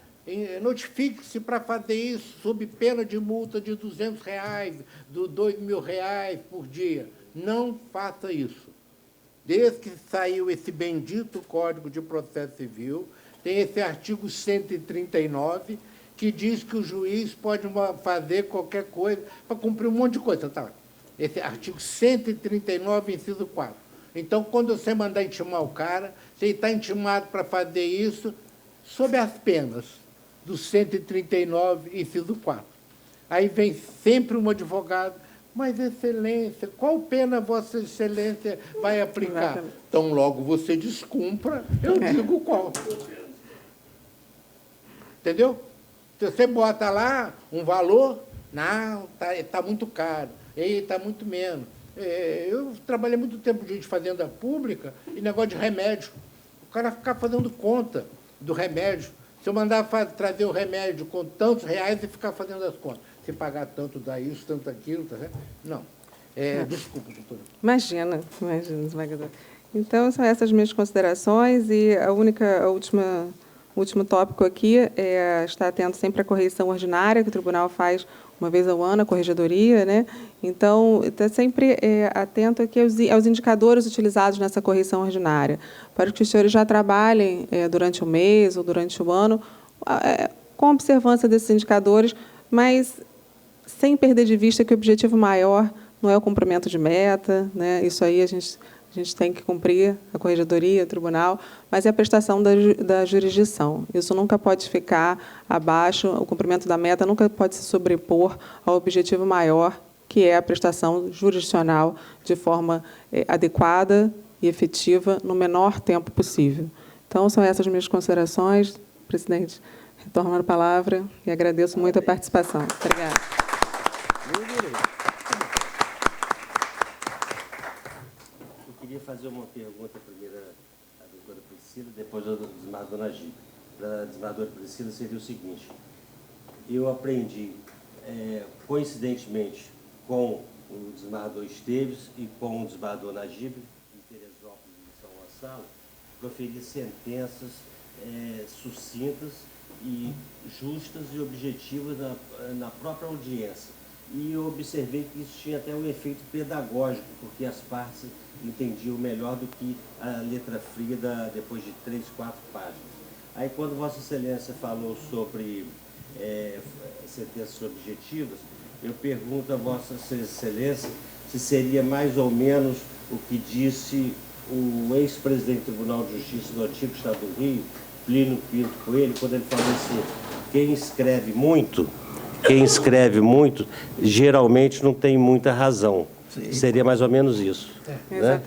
Notifique-se para fazer isso sob pena de multa de R$200, de R$2.000 por dia. Não faça isso. Desde que saiu esse bendito Código de Processo Civil, tem esse artigo 139, que diz que o juiz pode fazer qualquer coisa para cumprir um monte de coisa. Tá? Esse artigo 139, inciso 4. Então, quando você mandar intimar o cara, você está intimado para fazer isso sob as penas do 139, inciso 4. Aí vem sempre um advogado, mas, Excelência, qual pena Vossa Excelência vai aplicar? Exatamente. Então, logo você descumpra, eu digo qual. Entendeu? Se você bota lá um valor, não, tá muito caro, está muito menos. Eu trabalhei muito tempo de fazenda pública e negócio de remédio. O cara ficar fazendo conta do remédio. Se eu mandar trazer o remédio com tantos reais e ficar fazendo as contas. Se pagar tanto, dá isso, tanto aquilo, tá certo? Não. Desculpa, doutora. Imagina, desembargador. Então, são essas minhas considerações e o último tópico aqui é estar atento sempre à correição ordinária, que o tribunal faz uma vez ao ano, a corregedoria, né? Então, está sempre atento aqui aos indicadores utilizados nessa correição ordinária, para que os senhores já trabalhem durante o mês ou durante o ano com observância desses indicadores, mas sem perder de vista que o objetivo maior não é o cumprimento de meta, né? Isso aí a gente tem que cumprir, a corregedoria, o tribunal, mas é a prestação da jurisdição. Isso nunca pode ficar abaixo, o cumprimento da meta nunca pode se sobrepor ao objetivo maior, que é a prestação jurisdicional de forma adequada e efetiva no menor tempo possível. Então, são essas minhas considerações. Presidente, retorno a palavra e agradeço muito a participação. Obrigada. Fazer uma pergunta primeiro à doutora Priscila, depois ao desembargador Najib. Para a desembargadora Priscila seria o seguinte: eu aprendi, coincidentemente, com o desembargador Esteves e com o desembargador Najib, em Teresópolis e em São Gonçalo, proferir sentenças sucintas e justas e objetivas na própria audiência. E eu observei que isso tinha até um efeito pedagógico, porque as partes entendiam melhor do que a letra fria depois de 3, 4 páginas. Aí, quando Vossa Excelência falou sobre sentenças objetivas, eu pergunto a Vossa Excelência se seria mais ou menos o que disse o ex-presidente do Tribunal de Justiça do antigo Estado do Rio, Plínio Pinto Coelho, quando ele falou assim: quem escreve muito, geralmente não tem muita razão. Sim. Seria mais ou menos isso. Né?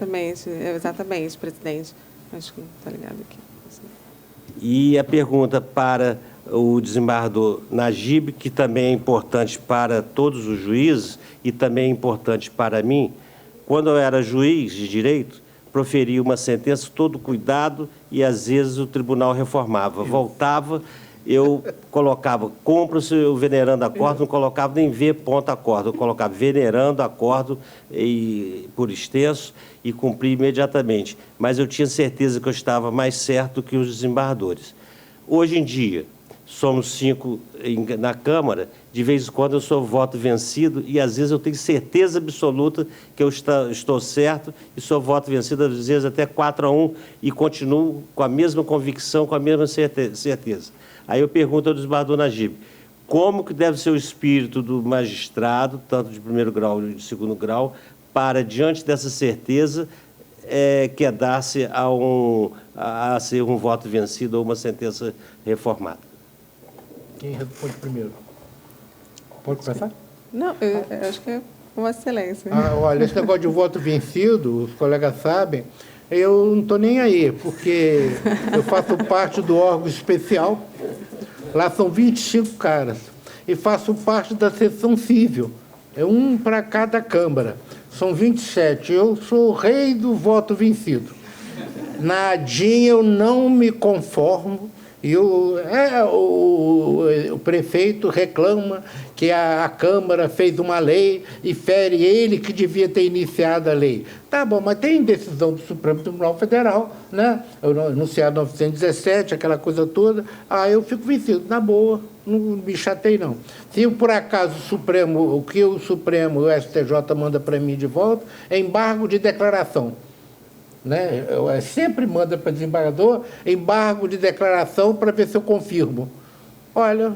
Exatamente, presidente. Acho que não está ligado aqui. E a pergunta para o desembargador Najib, que também é importante para todos os juízes e também é importante para mim. Quando eu era juiz de direito, proferia uma sentença, todo cuidado, e às vezes o tribunal reformava. Voltava, eu colocava, cumpra-se o venerando acordo, não colocava nem ver ponto acordo, eu colocava venerando acordo por extenso e cumpri imediatamente. Mas eu tinha certeza que eu estava mais certo do que os desembargadores. Hoje em dia, somos 5 na Câmara, de vez em quando eu sou voto vencido e às vezes eu tenho certeza absoluta que eu estou certo e sou voto vencido, às vezes até 4-1 e continuo com a mesma convicção, com a mesma certeza. Aí eu pergunto ao desembargador Najib, como que deve ser o espírito do magistrado, tanto de primeiro grau e de segundo grau, para, diante dessa certeza, quedar-se a ser um voto vencido ou uma sentença reformada. Quem responde primeiro? Pode começar? Não, eu acho que é uma excelência. Olha, esse negócio de voto vencido, os colegas sabem, eu não estou nem aí, porque eu faço parte do órgão especial, lá são 25 caras, e faço parte da sessão civil, é um para cada Câmara, são 27, eu sou o rei do voto vencido. Na ADIM eu não me conformo, e o prefeito reclama que a Câmara fez uma lei e fere ele que devia ter iniciado a lei. Tá bom, mas tem decisão do Supremo Tribunal Federal, né? Anunciado em 1917, aquela coisa toda. Eu fico vencido, na boa, não me chatei, não. Se por acaso o que o Supremo, o STJ manda para mim de volta, é embargo de declaração. Né? Sempre manda para desembargador embargo de declaração para ver se eu confirmo. Olha,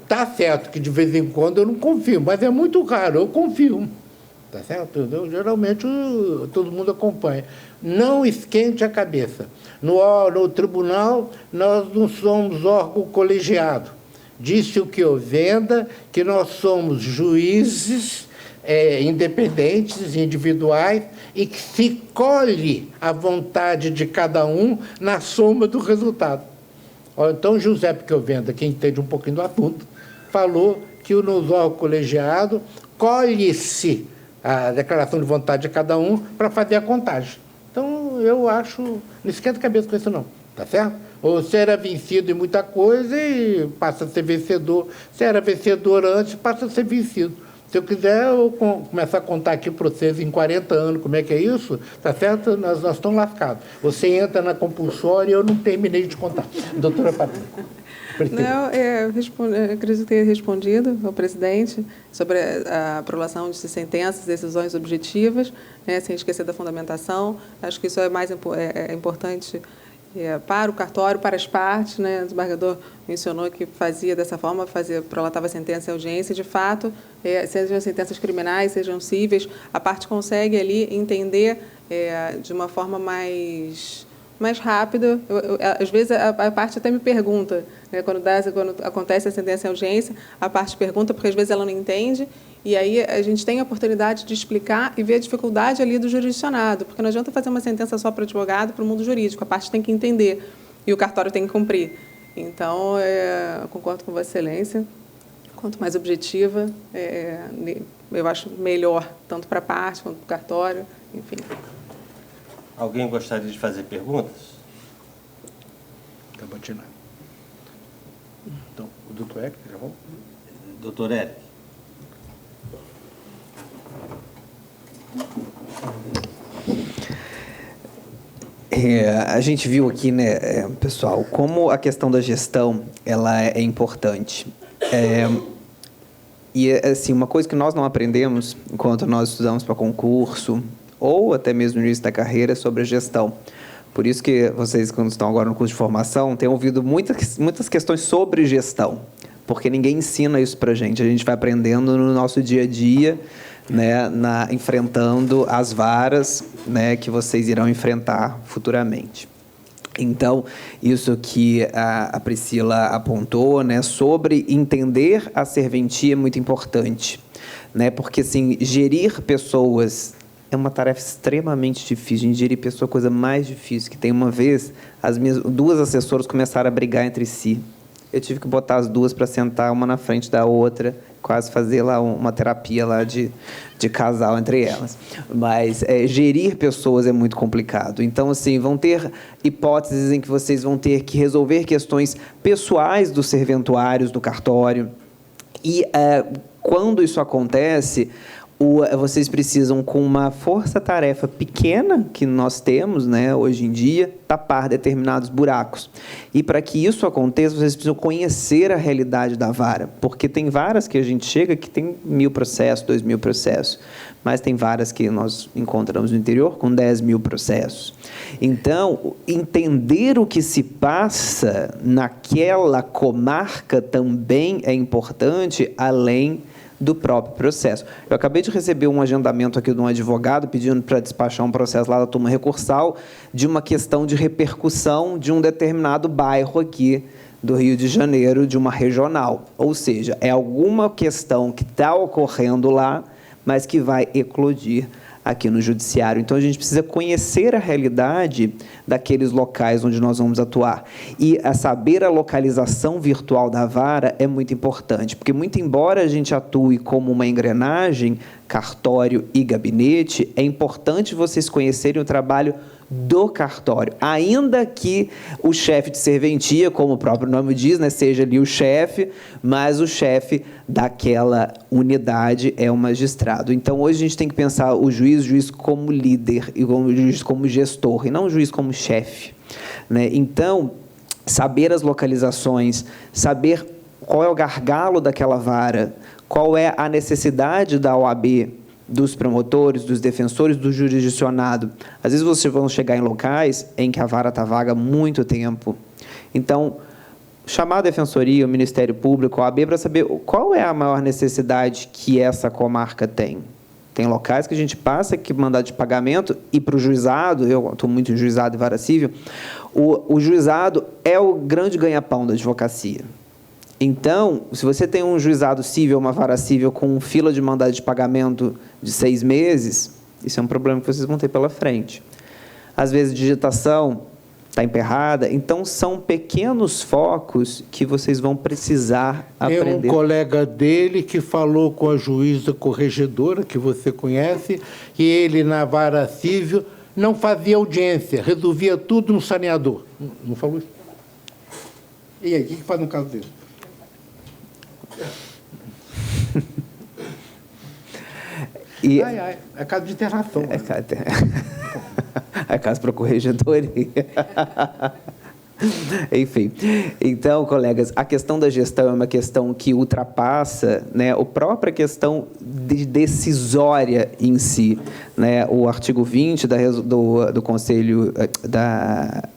tá certo que de vez em quando eu não confirmo, mas é muito raro, eu confirmo. Tá certo? Geralmente todo mundo acompanha. Não esquente a cabeça. No tribunal, nós não somos órgão colegiado. Disse o que eu venda, que nós somos juízes independentes, individuais, e que se colhe a vontade de cada um na soma do resultado. Então, José Picovenda, que entende um pouquinho do assunto, falou que no órgão colegiado colhe-se a declaração de vontade de cada um para fazer a contagem. Então, eu acho... Não esquenta a cabeça com isso, não. Tá certo? Ou você era vencido em muita coisa e passa a ser vencedor. Se era vencedor antes, passa a ser vencido. Se eu quiser, eu começar a contar aqui para vocês em 40 anos como é que é isso, tá certo? Nós estamos lascados. Você entra na compulsória e eu não terminei de contar. Doutora Patrícia. Não, eu acredito ter respondido ao presidente sobre a aprovação de sentenças, decisões objetivas, né, sem esquecer da fundamentação. Acho que isso é mais importante para o cartório, para as partes, né? O desembargador mencionou que fazia dessa forma, prolatava sentença e audiência, de fato, sejam sentenças criminais, sejam cíveis, a parte consegue ali entender de uma forma mais rápida. Às vezes a parte até me pergunta, né? Quando acontece a sentença e audiência, a parte pergunta, porque às vezes ela não entende, e aí a gente tem a oportunidade de explicar e ver a dificuldade ali do jurisdicionado, porque não adianta fazer uma sentença só para o advogado, para o mundo jurídico, a parte tem que entender e o cartório tem que cumprir. Então, eu concordo com Vossa Excelência, quanto mais objetiva, eu acho melhor, tanto para a parte quanto para o cartório, enfim. Alguém gostaria de fazer perguntas? Tá batinando. Então, o doutor Eric, já vamos? Doutor Eric. A gente viu aqui, né, pessoal, como a questão da gestão ela é importante. E, assim, uma coisa que nós não aprendemos enquanto nós estudamos para concurso, ou até mesmo no início da carreira, é sobre a gestão. Por isso que vocês, quando estão agora no curso de formação, têm ouvido muitas questões sobre gestão, porque ninguém ensina isso para a gente vai aprendendo no nosso dia a dia, né, enfrentando as varas, né, que vocês irão enfrentar futuramente. Então, isso que a Priscila apontou, né, sobre entender a serventia é muito importante, né, porque assim, gerir pessoas é uma tarefa extremamente difícil. Gerir pessoa é a coisa mais difícil que tem. Uma vez, as minhas 2 assessoras começaram a brigar entre si. Eu tive que botar as 2 para sentar uma na frente da outra, quase fazer lá uma terapia lá de casal entre elas. Mas gerir pessoas é muito complicado. Então, assim, vão ter hipóteses em que vocês vão ter que resolver questões pessoais dos serventuários do cartório. E quando isso acontece, vocês precisam, com uma força-tarefa pequena que nós temos, né, hoje em dia, tapar determinados buracos. E para que isso aconteça, vocês precisam conhecer a realidade da vara, porque tem varas que a gente chega que tem 1.000 processos, 2.000 processos, mas tem varas que nós encontramos no interior com 10.000 processos. Então, entender o que se passa naquela comarca também é importante, além do próprio processo. Eu acabei de receber um agendamento aqui de um advogado pedindo para despachar um processo lá da turma recursal de uma questão de repercussão de um determinado bairro aqui do Rio de Janeiro, de uma regional. Ou seja, é alguma questão que está ocorrendo lá, mas que vai eclodir aqui no Judiciário. Então, a gente precisa conhecer a realidade daqueles locais onde nós vamos atuar. E saber a localização virtual da vara é muito importante, porque, muito embora a gente atue como uma engrenagem, cartório e gabinete, é importante vocês conhecerem o trabalho do cartório, ainda que o chefe de serventia, como o próprio nome diz, né, seja ali o chefe, mas o chefe daquela unidade é o magistrado. Então, hoje a gente tem que pensar o juiz como líder, e o juiz como gestor, e não o juiz como chefe, né? Então, saber as localizações, saber qual é o gargalo daquela vara, qual é a necessidade da OAB, dos promotores, dos defensores, do jurisdicionado. Às vezes vocês vão chegar em locais em que a vara está vaga há muito tempo. Então, chamar a defensoria, o Ministério Público, a OAB, para saber qual é a maior necessidade que essa comarca tem. Tem locais que a gente passa que mandado de pagamento e para o juizado, eu estou muito em juizado e vara civil, o juizado é o grande ganha-pão da advocacia. Então, se você tem um juizado civil, uma vara civil com fila de mandado de pagamento de 6 meses, isso é um problema que vocês vão ter pela frente. Às vezes, digitação está emperrada. Então, são pequenos focos que vocês vão precisar aprender. Tem um colega dele que falou com a juíza corregedora, que você conhece, e ele, na vara civil, não fazia audiência, resolvia tudo no saneador. Não falou isso? E aí, o que faz no caso dele? É caso de internação. É caso para corregedoria. Enfim, então, colegas, a questão da gestão é uma questão que ultrapassa, né, a própria questão decisória em si, né? O artigo 20 do Conselho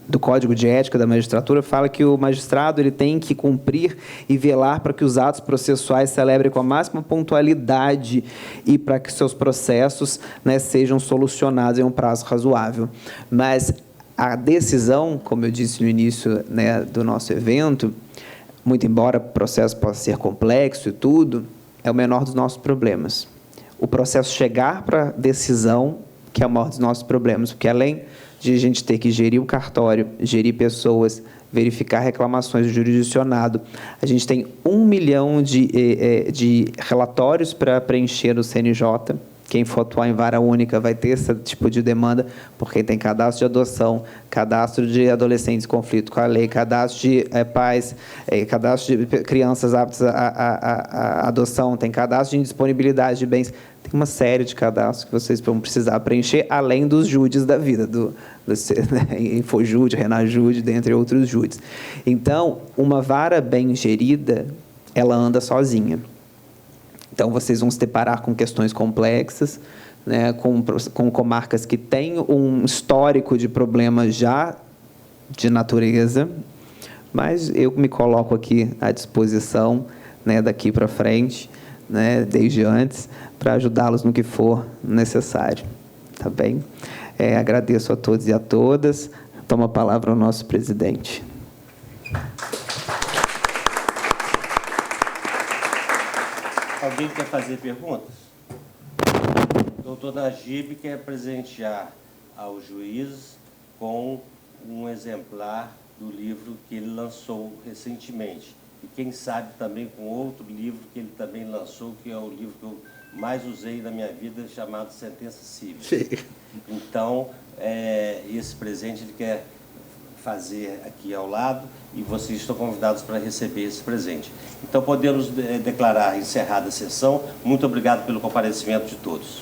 do Código de Ética da Magistratura fala que o magistrado ele tem que cumprir e velar para que os atos processuais celebrem com a máxima pontualidade e para que seus processos, né, sejam solucionados em um prazo razoável. Mas a decisão, como eu disse no início, né, do nosso evento, muito embora o processo possa ser complexo e tudo, é o menor dos nossos problemas. O processo chegar para a decisão, que é o maior dos nossos problemas, porque além de a gente ter que gerir o cartório, gerir pessoas, verificar reclamações do jurisdicionado, a gente tem 1 milhão de relatórios para preencher no CNJ. Quem for atuar em vara única vai ter esse tipo de demanda, porque tem cadastro de adoção, cadastro de adolescentes em conflito com a lei, cadastro de pais, cadastro de crianças aptas à adoção, tem cadastro de indisponibilidade de bens. Tem uma série de cadastros que vocês vão precisar preencher, além dos júdes da vida, Infojúde, Renajúde, dentre outros júdes. Então, uma vara bem gerida, ela anda sozinha. Então, vocês vão se deparar com questões complexas, né, com comarcas que têm um histórico de problemas já de natureza, mas eu me coloco aqui à disposição, né, daqui para frente, né, desde antes, para ajudá-los no que for necessário. Tá bem? Agradeço a todos e a todas. Toma a palavra o nosso presidente. Alguém quer fazer perguntas? O doutor Najib quer presentear aos juízes com um exemplar do livro que ele lançou recentemente. E quem sabe também com outro livro que ele também lançou, que é o livro que eu mais usei na minha vida, chamado Sentença Civil. Sim. Então, esse presente ele quer fazer aqui ao lado e vocês estão convidados para receber esse presente. Então, podemos declarar encerrada a sessão. Muito obrigado pelo comparecimento de todos.